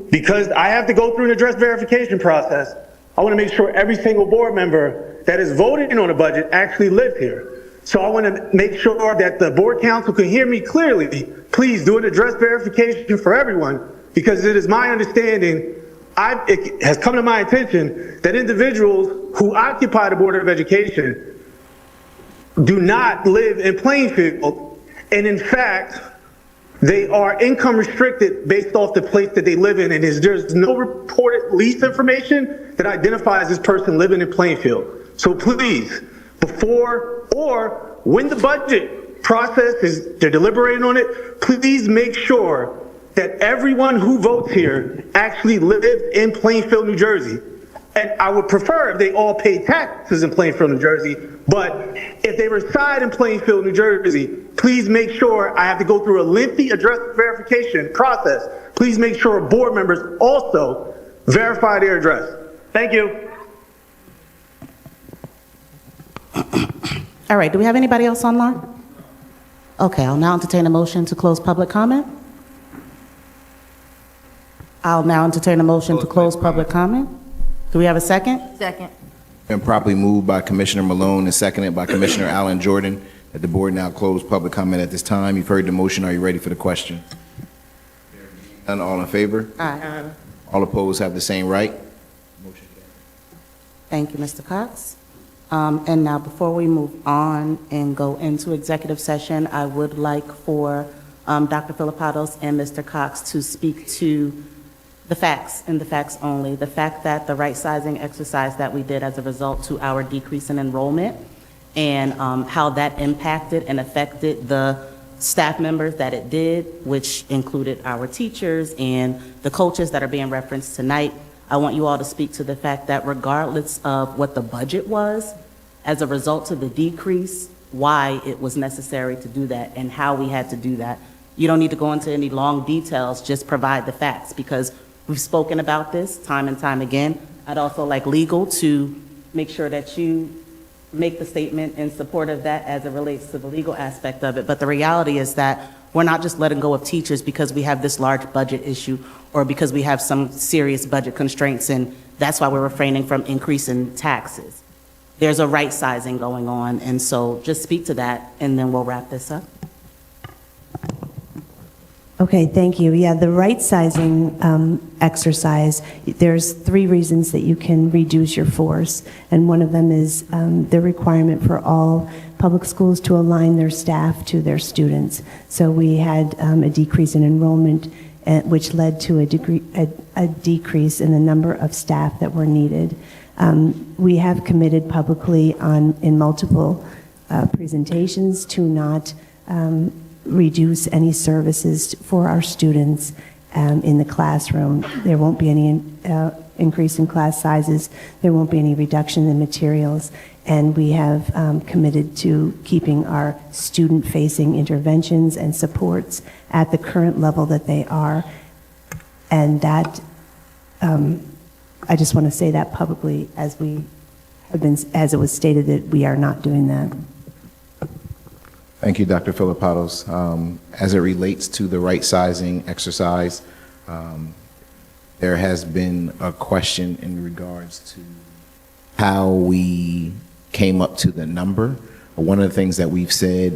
because I have to go through an address verification process, I want to make sure every single board member that is voting on a budget actually lives here. So I want to make sure that the board council can hear me clearly. Please do an address verification for everyone, because it is my understanding, it has come to my attention that individuals who occupy the Board of Education do not live in Plainfield And in fact, they are income restricted based off the place that they live in, and there's no reported lease information that identifies this person living in Plainfield. So please, before or when the budget process is, they're deliberating on it, please make sure that everyone who votes here actually lives in Plainfield, New Jersey. And I would prefer if they all pay taxes in Plainfield, New Jersey, but if they reside in Plainfield, New Jersey, please make sure I have to go through a lengthy address verification process. Please make sure board members also verify their address. Thank you. All right, do we have anybody else online? Okay, I'll now entertain a motion to close public comment. I'll now entertain a motion to close public comment. Do we have a second? Second. Been properly moved by Commissioner Malone and seconded by Commissioner Allen Jordan that the board now close public comment at this time. You've heard the motion. Are you ready for the question? None, all in favor? Aye. All opposed have the same right? Thank you, Mr. Cox. And now, before we move on and go into executive session, I would like for Dr. Filipatos and Mr. Cox to speak to the facts and the facts only. The fact that the right-sizing exercise that we did as a result to our decrease in enrollment and how that impacted and affected the staff members that it did, which included our teachers and the coaches that are being referenced tonight. I want you all to speak to the fact that regardless of what the budget was, as a result of the decrease, why it was necessary to do that and how we had to do that. You don't need to go into any long details, just provide the facts, because we've spoken about this time and time again. I'd also like legal to make sure that you make the statement in support of that as it relates to the legal aspect of it. But the reality is that we're not just letting go of teachers because we have this large budget issue or because we have some serious budget constraints, and that's why we're refraining from increasing taxes. There's a right sizing going on, and so just speak to that, and then we'll wrap this up. Okay, thank you. Yeah, the right sizing exercise, there's 3 reasons that you can reduce your force, and one of them is the requirement for all public schools to align their staff to their students. So we had a decrease in enrollment, which led to a decrease in the number of staff that were needed. We have committed publicly in multiple presentations to not reduce any services for our students in the classroom. There won't be any increase in class sizes. There won't be any reduction in materials. And we have committed to keeping our student-facing interventions and supports at the current level that they are. And that, I just want to say that publicly, as it was stated that we are not doing that. Thank you, Dr. Filipatos. As it relates to the right sizing exercise, there has been a question in regards to how we came up to the number. One of the things that we've said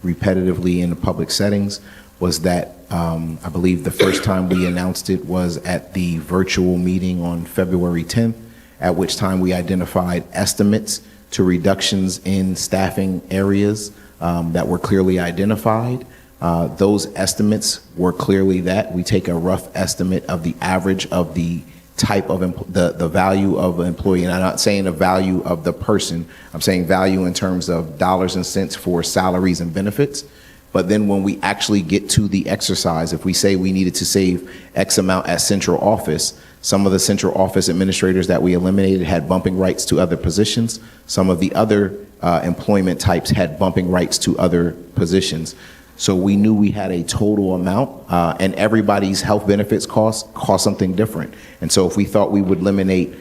repetitively in the public settings was that I believe the first time we announced it was at the virtual meeting on February 10th, at which time we identified estimates to reductions in staffing areas that were clearly identified. Those estimates were clearly that we take a rough estimate of the average of the type of the value of an employee, and I'm not saying the value of the person, I'm saying value in terms of dollars and cents for salaries and benefits. But then when we actually get to the exercise, if we say we needed to save X amount at central office, some of the central office administrators that we eliminated had bumping rights to other positions. Some of the other employment types had bumping rights to other positions. So we knew we had a total amount, and everybody's health benefits cost something different. And so if we thought we would eliminate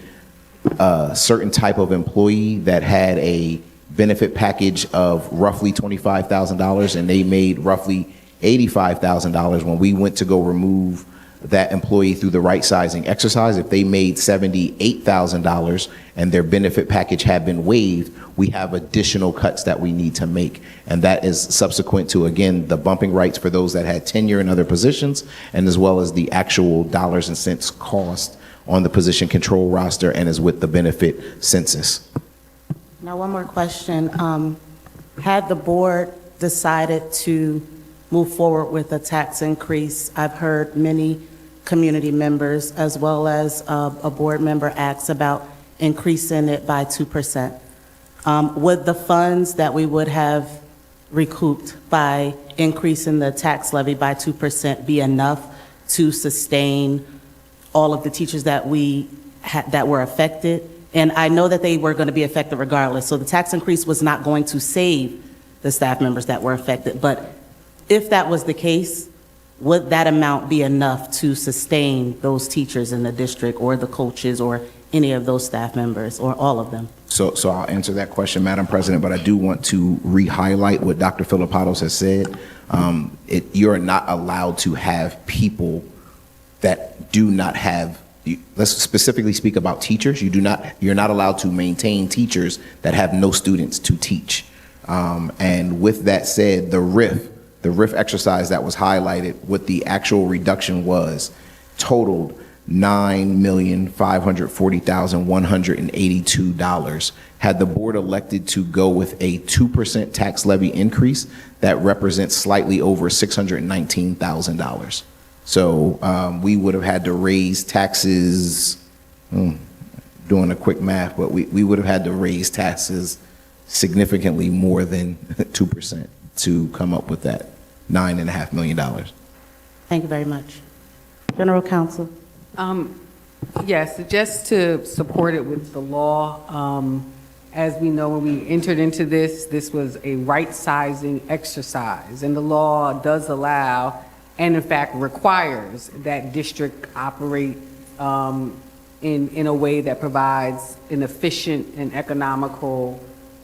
a certain type of employee that had a benefit package of roughly $25,000 and they made roughly $85,000, when we went to go remove that employee through the right sizing exercise, if they made $78,000 and their benefit package had been waived, we have additional cuts that we need to make. And that is subsequent to, again, the bumping rights for those that had tenure in other positions, and as well as the actual dollars and cents cost on the position control roster and is with the benefit census. Now, one more question. Had the board decided to move forward with a tax increase, I've heard many community members as well as a board member ask about increasing it by 2%. Would the funds that we would have recouped by increasing the tax levy by 2% be enough to sustain all of the teachers that that were affected? And I know that they were going to be affected regardless, so the tax increase was not going to save the staff members that were affected. But if that was the case, would that amount be enough to sustain those teachers in the district or the coaches or any of those staff members or all of them? So I'll answer that question, Madam President, but I do want to re-highlight what Dr. Filipatos has said. You're not allowed to have people that do not have, let's specifically speak about teachers. You're not allowed to maintain teachers that have no students to teach. And with that said, the RIF exercise that was highlighted, what the actual reduction was, totaled $9,540,182. Had the board elected to go with a 2% tax levy increase, that represents slightly over $619,000. So we would have had to raise taxes, doing a quick math, but we would have had to raise taxes significantly more than 2% to come up with that $9.5 million. Thank you very much. General Counsel. Yes, just to support it with the law, as we know, when we entered into this was a right-sizing exercise, and the law does allow, and in fact requires, that district operate in a way that provides an efficient and economical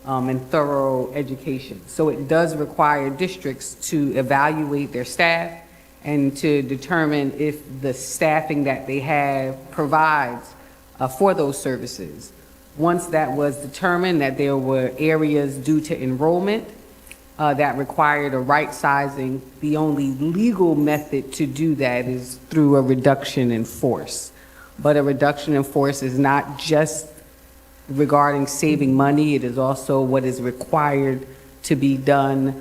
and thorough education. So it does require districts to evaluate their staff and to determine if the staffing that they have provides for those services. Once that was determined that there were areas due to enrollment that required a right sizing, the only legal method to do that is through a reduction in force. But a reduction in force is not just regarding saving money, it is also what is required to be done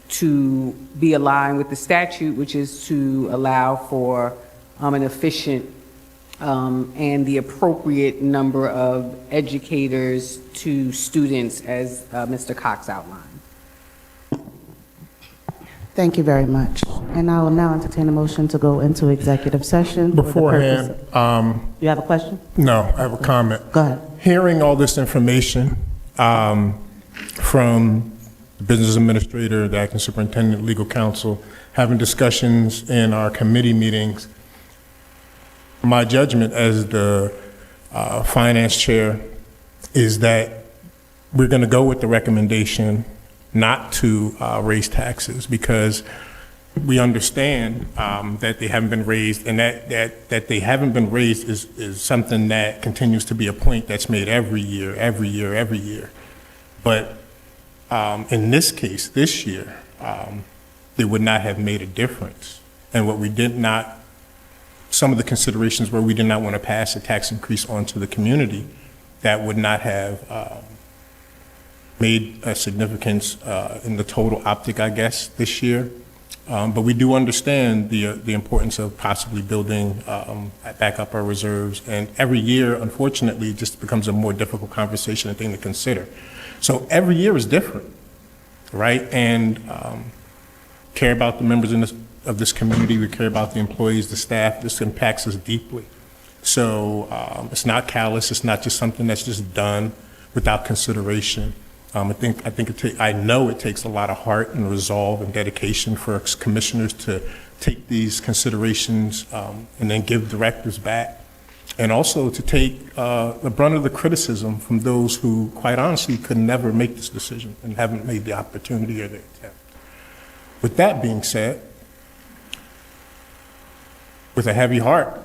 to be aligned with the statute, which is to allow for an efficient and the appropriate number of educators to students, as Mr. Cox outlined. Thank you very much. And I will now entertain a motion to go into executive session. Beforehand, You have a question? no, I have a comment. Go ahead. Hearing all this information from the business administrator, the acting superintendent, legal counsel, having discussions in our committee meetings, my judgment as the finance chair is that we're going to go with the recommendation not to raise taxes, because we understand that they haven't been raised, and that they haven't been raised is something that continues to be a point that's made every year. But in this case, this year, they would not have made a difference. And what we did not, some of the considerations where we did not want to pass a tax increase onto the community, that would not have made a significance in the total optic, I guess, this year. But we do understand the importance of possibly building back up our reserves. And every year, unfortunately, it just becomes a more difficult conversation and thing to consider. So every year is different, right? And care about the members of this community. We care about the employees, the staff. This impacts us deeply. So it's not callous. It's not just something that's just done without consideration. I know it takes a lot of heart and resolve and dedication for commissioners to take these considerations and then give directives back, and also to take the brunt of the criticism from those who, quite honestly, could never make this decision and haven't made the opportunity or the attempt. With that being said, with a heavy heart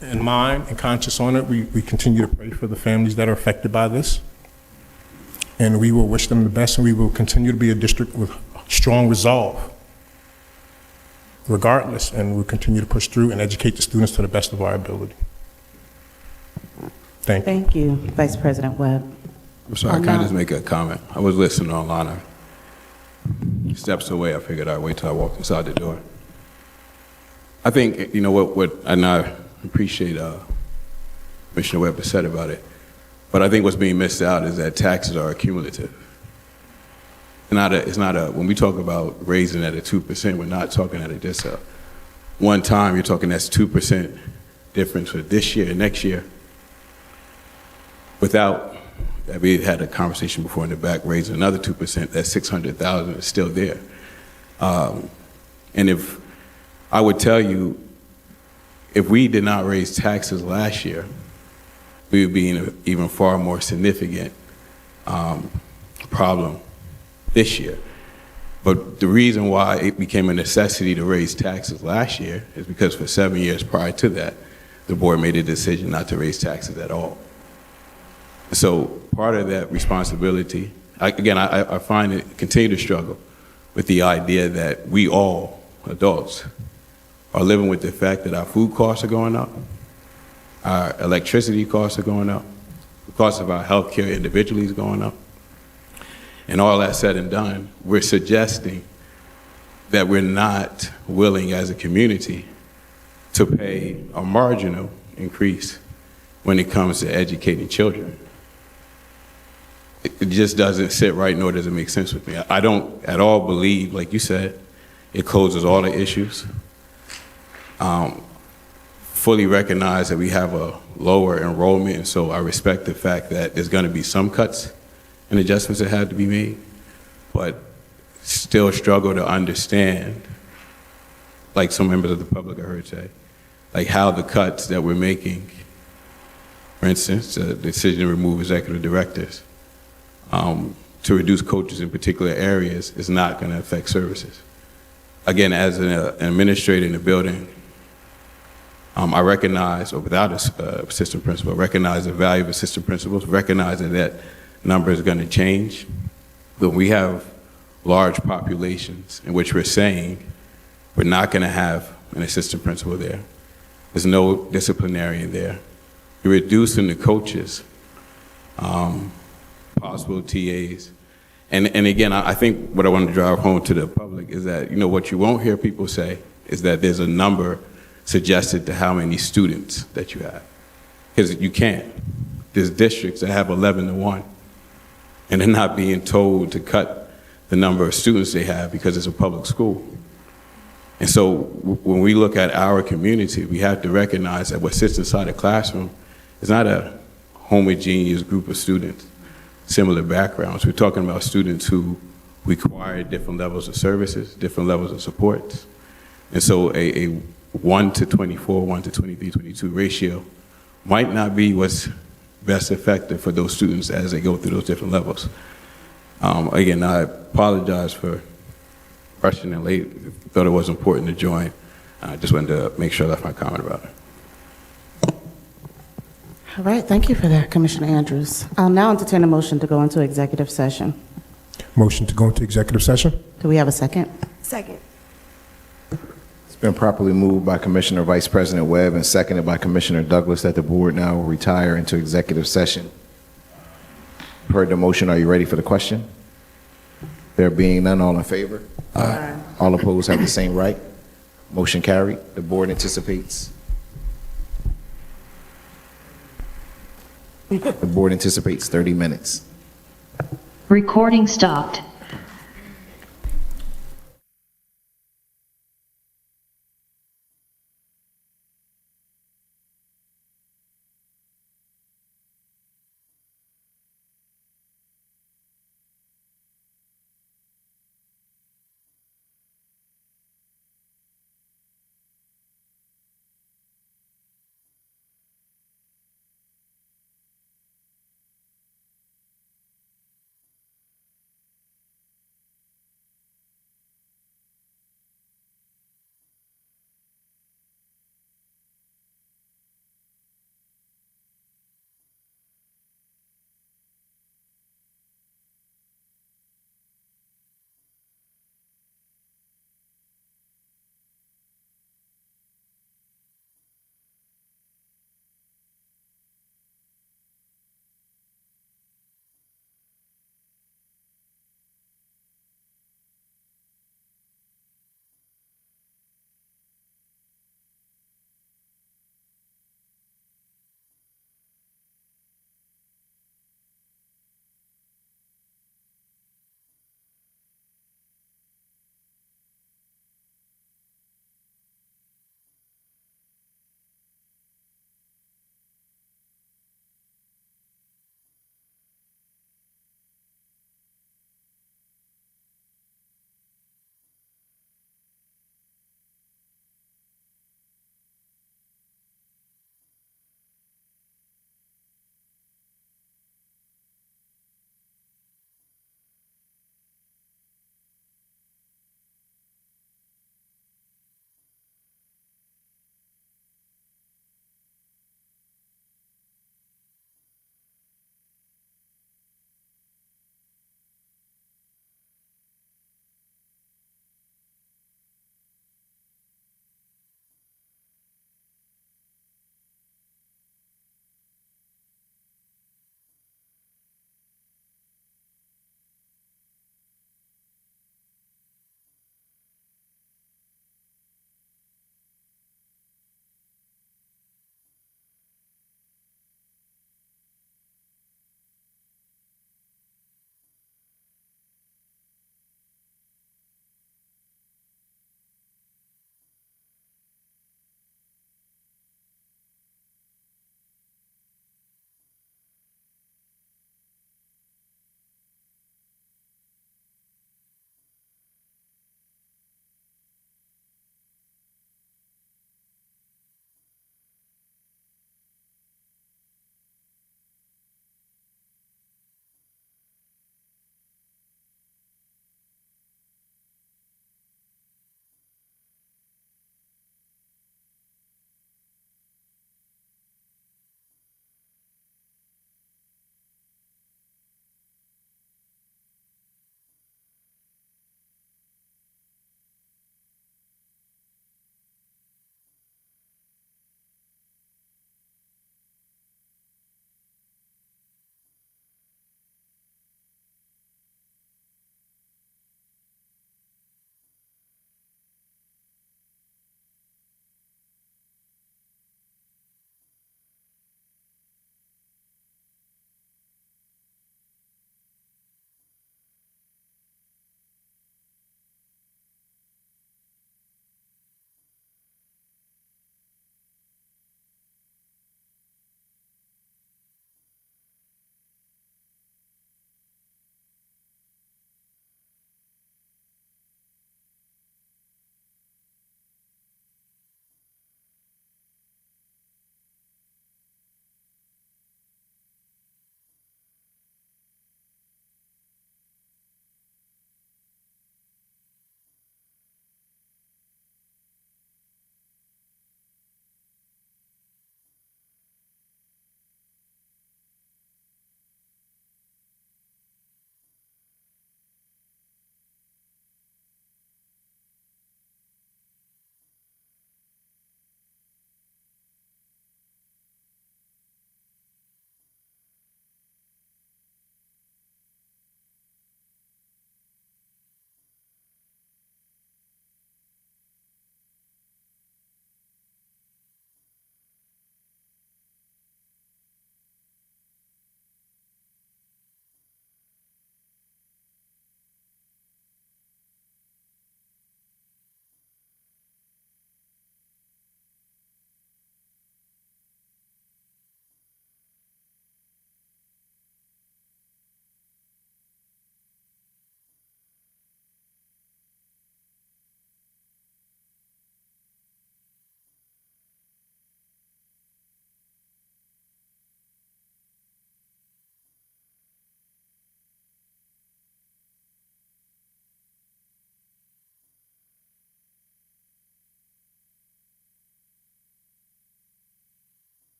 and mind and conscience on it, we continue to pray for the families that are affected by this. And we will wish them the best, and we will continue to be a district with strong resolve, regardless, and we'll continue to push through and educate the students to the best of our ability. Thank you. Thank you, Vice President Webb. I'm sorry, can I just make a comment? I was listening online. steps away, I figured I'd wait till I walked inside the door. I think, you know, and I appreciate Commissioner Webb said about it, but I think what's being missed out is that taxes are accumulative. It's not a, when we talk about raising at a 2%, we're not talking at just a one time, you're talking that's 2% difference for this year and next year. Without, we had a conversation before in the back, raising another 2%, that 600,000 is still there. And if, I would tell you, if we did not raise taxes last year, we would be in an even far more significant problem this year. But the reason why it became a necessity to raise taxes last year is because for 7 years prior to that, the board made a decision not to raise taxes at all. So part of that responsibility, I find it continue to struggle with the idea that we all, adults, are living with the fact that our food costs are going up, our electricity costs are going up, the cost of our health care individually is going up. And all that said and done, we're suggesting that we're not willing as a community to pay a marginal increase when it comes to educating children. It just doesn't sit right, nor does it make sense with me. I don't at all believe, like you said, it closes all the issues. Fully recognize that we have a lower enrollment, and so I respect the fact that there's going to be some cuts and adjustments that have to be made, but still struggle to understand, like some members of the public I heard say, like how the cuts that we're making, for instance, the decision to remove executive directors, to reduce coaches in particular areas is not going to affect services. Again, as an administrator in the building, I recognize, or without a assistant principal, recognize the value of assistant principals, recognizing that number is going to change, but we have large populations in which we're saying we're not going to have an assistant principal there. There's no disciplinarian there. You're reducing the coaches, possible TAs. And again, I think what I want to drive home to the public is that, you know, what you won't hear people say is that there's a number suggested to how many students that you have. Because you can't. There's districts that have 11 to 1. And they're not being told to cut the number of students they have because it's a public school. And so when we look at our community, we have to recognize that what sits inside a classroom is not a homogeneous group of students, similar backgrounds. We're talking about students who require different levels of services, different levels of supports. And so a 1 to 24, 1 to 23, 22 ratio might not be what's best effective for those students as they go through those different levels. Again, I apologize for rushing in late. Thought it was important to join. I just wanted to make sure I left my comment about it. All right, thank you for that, Commissioner Andrews. I'll now entertain a motion to go into executive session. Motion to go into executive session? Do we have a second? Second. It's been properly moved by Commissioner Vice President Webb and seconded by Commissioner Douglas that the board now will retire into executive session. You've heard the motion. Are you ready for the question? There being none, all in favor? Aye. All opposed have the same right. Motion carried. The board anticipates. The board anticipates 30 minutes. Recording stopped.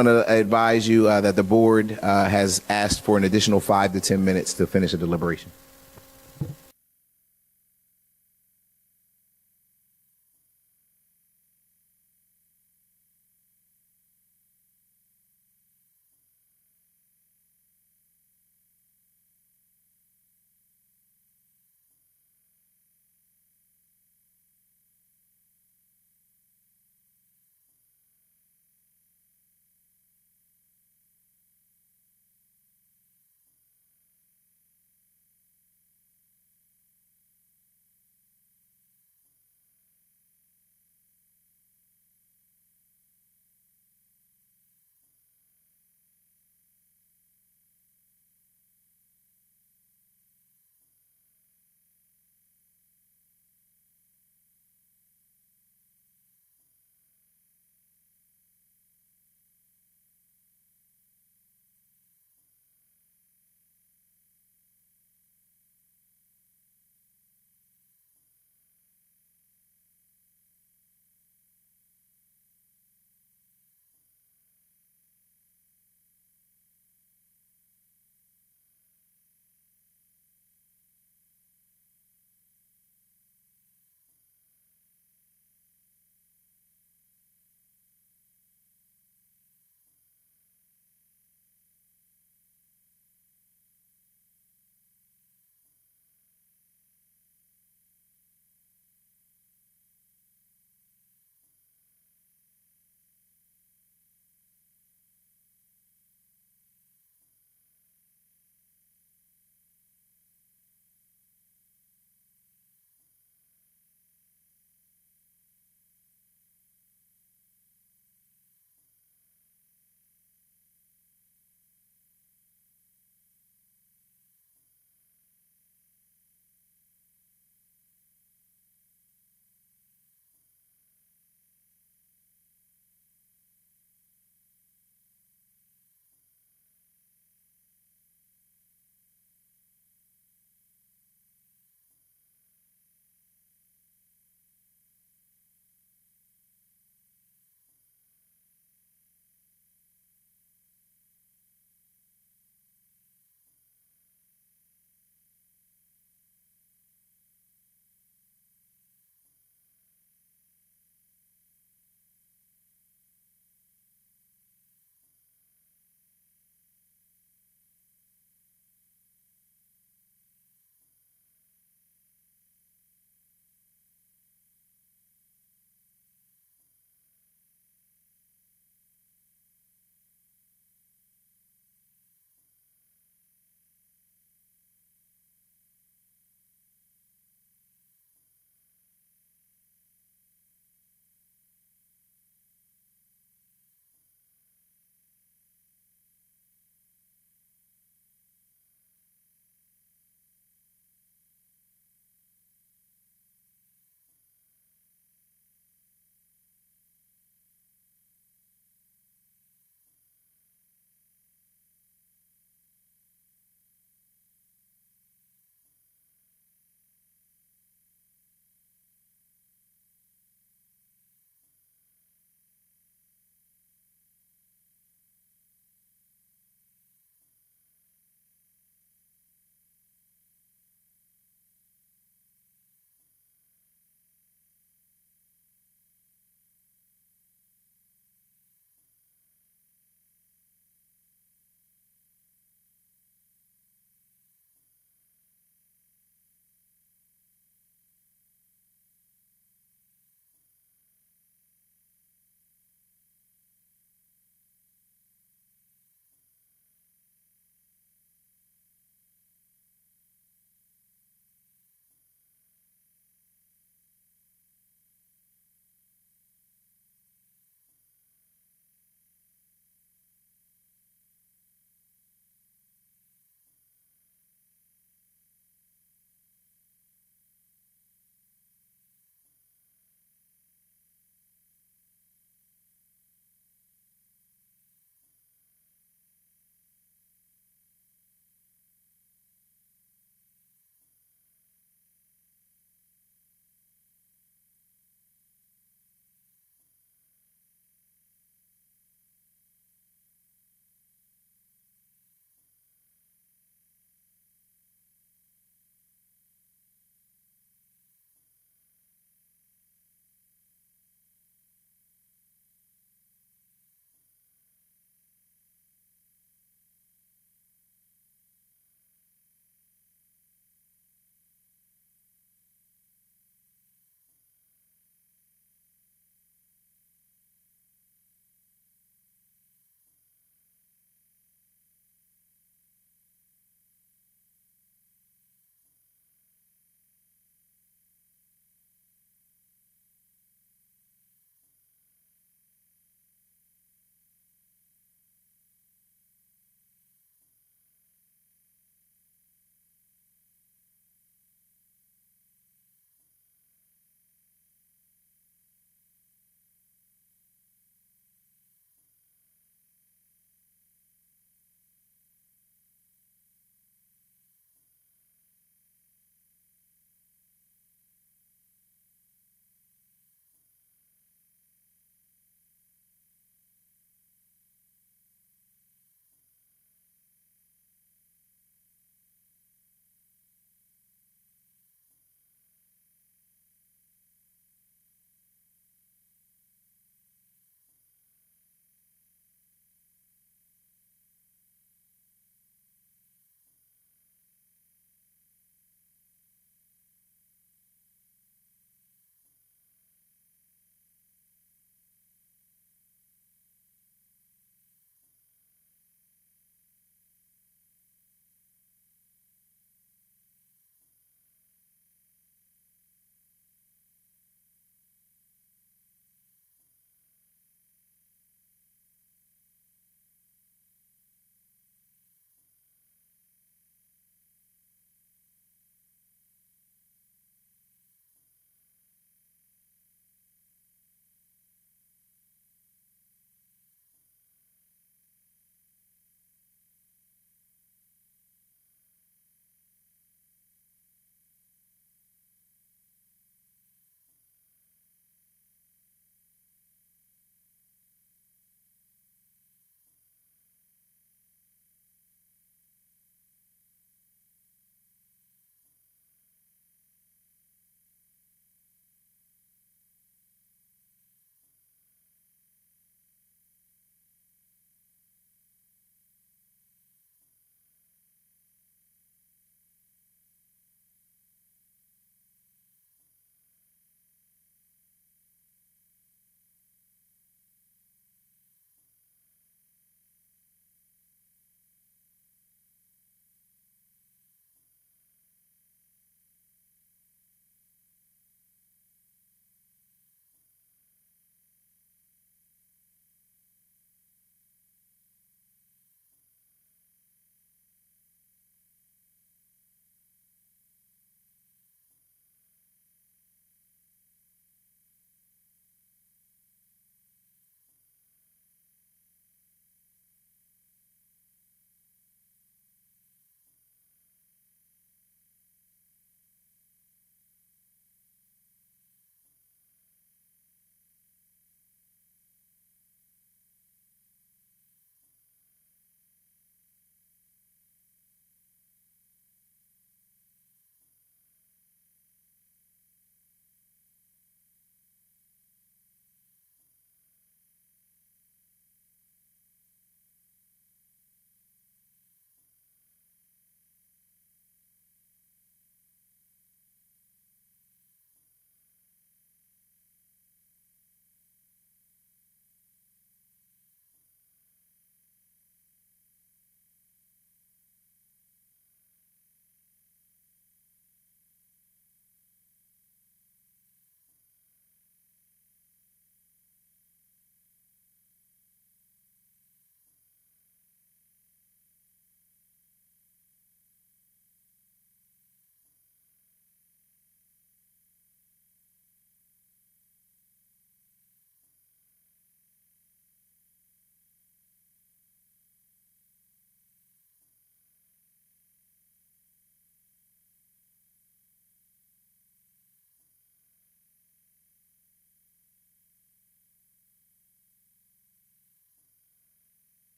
I want to advise you that the board has asked for an additional 5 to 10 minutes to finish the deliberation.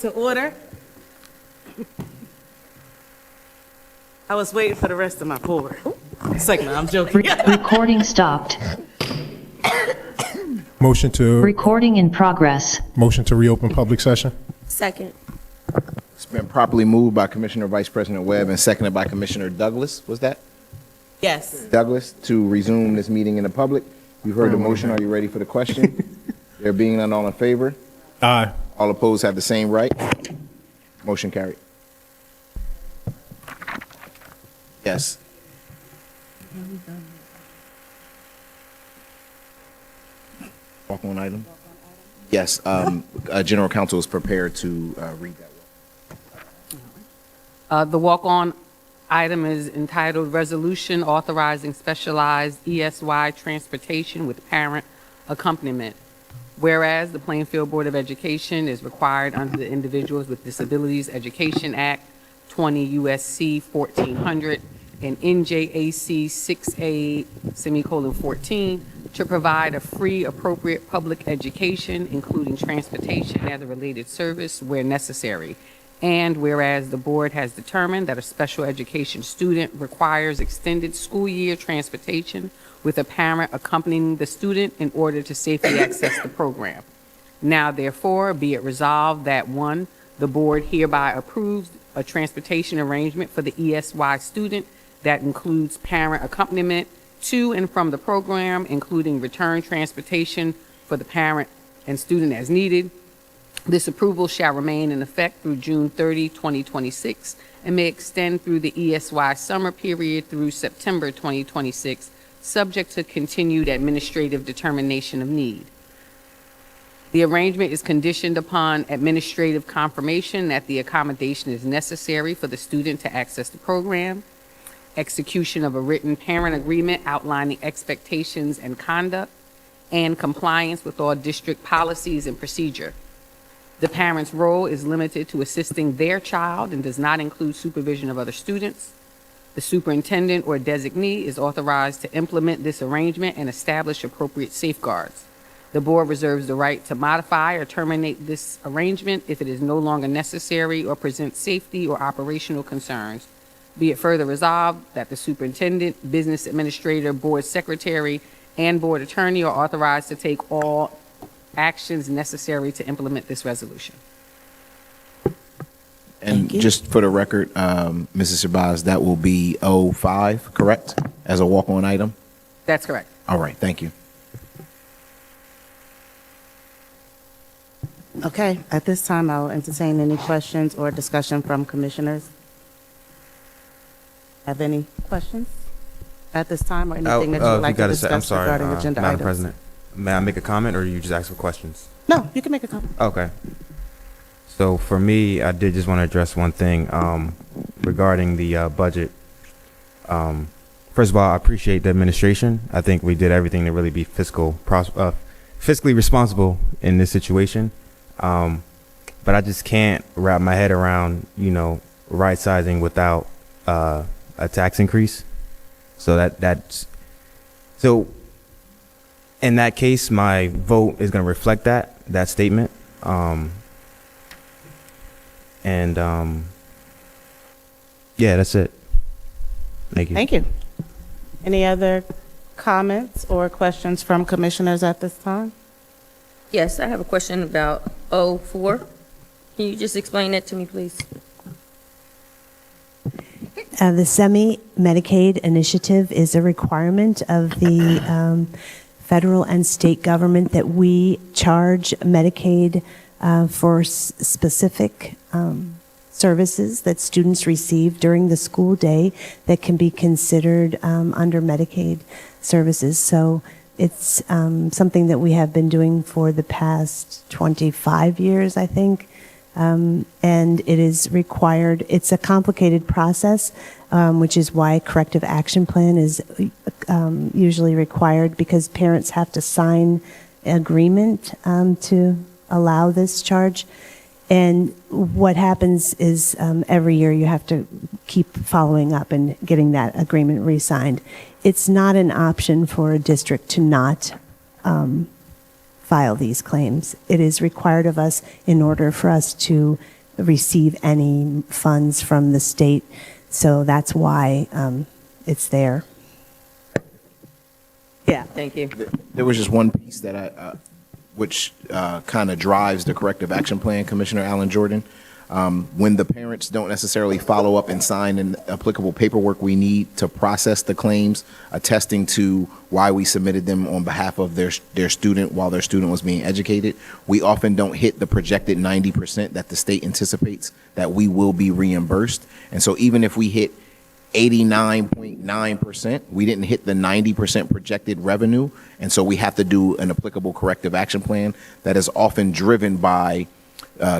To order. I was waiting for the rest of my board. Segment, I'm joking. Recording stopped. Motion to Recording in progress. reopen public session? Second. It's been properly moved by Commissioner Vice President Webb and seconded by Commissioner Douglas. Was that Yes. Douglas to resume this meeting in the public? You've heard the motion. Are you ready for the question? There being none, all in favor? Aye. All opposed have the same right. Motion carried. Yes. Walk on item? Yes, General Counsel is prepared to read that. The walk-on item is entitled Resolution Authorizing Specialized ESY Transportation with Parent Accompaniment. Whereas the Plainfield Board of Education is required under the Individuals with Disabilities Education Act, 20 U.S.C. 1400, and NJAC 6A:14, to provide a free, appropriate public education, including transportation as a related service where necessary. And whereas the board has determined that a special education student requires extended school year transportation with a parent accompanying the student in order to safely access the program. Now therefore, be it resolved that 1, the board hereby approves a transportation arrangement for the ESY student that includes parent accompaniment to and from the program, including return transportation for the parent and student as needed. This approval shall remain in effect through June 30, 2026, and may extend through the ESY summer period through September 2026, subject to continued administrative determination of need. The arrangement is conditioned upon administrative confirmation that the accommodation is necessary for the student to access the program, execution of a written parent agreement outlining expectations and conduct, and compliance with all district policies and procedure. The parent's role is limited to assisting their child and does not include supervision of other students. The superintendent or designee is authorized to implement this arrangement and establish appropriate safeguards. The board reserves the right to modify or terminate this arrangement if it is no longer necessary or presents safety or operational concerns. Be it further resolved that the superintendent, business administrator, board secretary, and board attorney are authorized to take all actions necessary to implement this resolution. And just for the record, Mrs. Shabazz, that will be 05, correct? As a walk-on item? That's correct. All right, thank you. Okay, at this time, I'll entertain any questions or discussion from commissioners. Have any questions at this time, or anything that you would like to discuss regarding agenda items? Madam President, may I make a comment, or you just ask for questions? No, you can make a comment. Okay. So for me, I did just want to address one thing regarding the budget. First of all, I appreciate the administration. I think we did everything to really be fiscally responsible in this situation. But I just can't wrap my head around, right sizing without a tax increase. So so in that case, my vote is going to reflect that statement. Yeah, that's it. Thank you. Thank you. Any other comments or questions from commissioners at this time? Yes, I have a question about 04. Can you just explain that to me, please? The semi-Medicaid initiative is a requirement of the federal and state government that we charge Medicaid for specific services that students receive during the school day that can be considered under Medicaid services. So it's something that we have been doing for the past 25 years, I think. And it is required. It's a complicated process, which is why corrective action plan is usually required, because parents have to sign an agreement to allow this charge. And what happens is every year you have to keep following up and getting that agreement re-signed. It's not an option for a district to not file these claims. It is required of us in order for us to receive any funds from the state, so that's why it's there. Yeah, thank you. There was just one piece that which kind of drives the corrective action plan, Commissioner Allen Jordan. When the parents don't necessarily follow up and sign an applicable paperwork we need to process the claims, attesting to why we submitted them on behalf of their student while their student was being educated, we often don't hit the projected 90% that the state anticipates that we will be reimbursed. And so even if we hit 89.9%, we didn't hit the 90% projected revenue. And so we have to do an applicable corrective action plan that is often driven by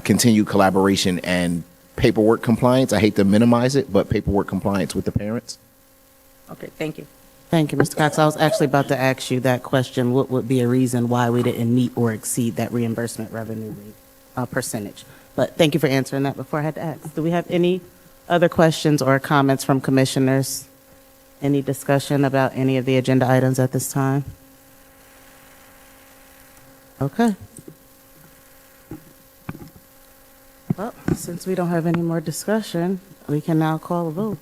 continued collaboration and paperwork compliance. I hate to minimize it, but paperwork compliance with the parents. Okay, thank you. Thank you, Mr. Cox. I was actually about to ask you that question. What would be a reason why we didn't meet or exceed that reimbursement revenue rate, percentage? But thank you for answering that before I had to ask. Do we have any other questions or comments from commissioners? Any discussion about any of the agenda items at this time? Okay. Well, since we don't have any more discussion, we can now call a vote.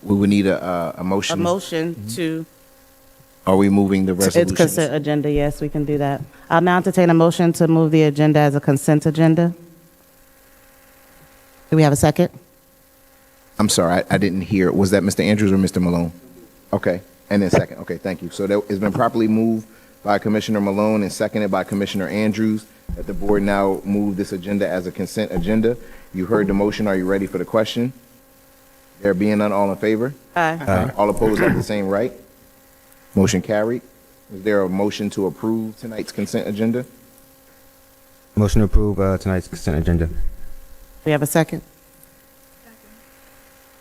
We would need a motion. A motion to, Are we moving the it's resolutions? consent agenda, yes, we can do that. I'll now entertain a motion to move the agenda as a consent agenda. Do we have a second? I'm sorry, I didn't hear. Was that Mr. Andrews or Mr. Malone? Okay, and then second. Okay, thank you. So it's been properly moved by Commissioner Malone and seconded by Commissioner Andrews that the board now move this agenda as a consent agenda. You heard the motion. Are you ready for the question? There being none, all in favor? Aye. All opposed have the same right. Motion carried. Is there a motion to approve tonight's consent agenda? Motion to approve tonight's consent agenda. We have a second?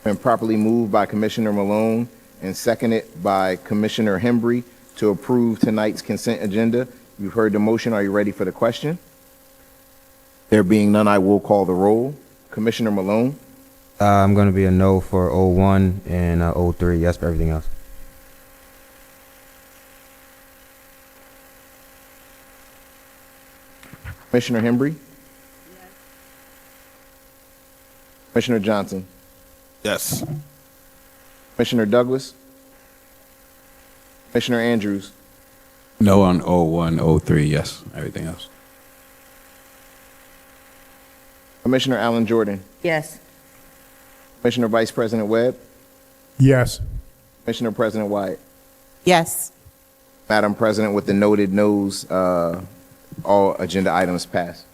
Been properly moved by Commissioner Malone and seconded by Commissioner Hembry to approve tonight's consent agenda. You've heard the motion. Are you ready for the question? There being none, I will call the roll. Commissioner Malone? I'm going to be a no for 01 and 03, yes for everything else. Commissioner Hembry? Commissioner Johnson? Yes. Commissioner Douglas? Commissioner Andrews? No on 01, 03, yes, everything else. Commissioner Allen Jordan? Yes. Commissioner Vice President Webb? Yes. Commissioner President Wyatt? Yes. Madam President, with the noted noes, all agenda items pass.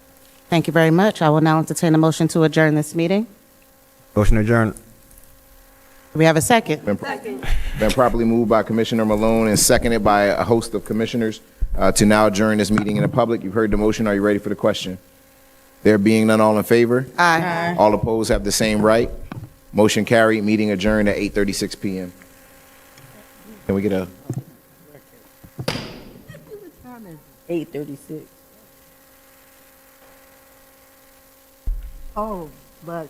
Thank you very much. I will now entertain a motion to adjourn this meeting. Motion adjourned. Do we have a second? Been properly moved by Commissioner Malone and seconded by a host of commissioners to now adjourn this meeting in the public. You've heard the motion. Are you ready for the question? There being none, all in favor? Aye. All opposed have the same right. Motion carried. Meeting adjourned at 8:36 p.m. Can we get a... 8:36. Oh, but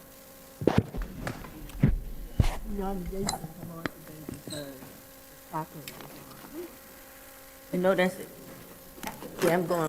young Jason come on today because Taco is on. You know that's it. Yeah, I'm going.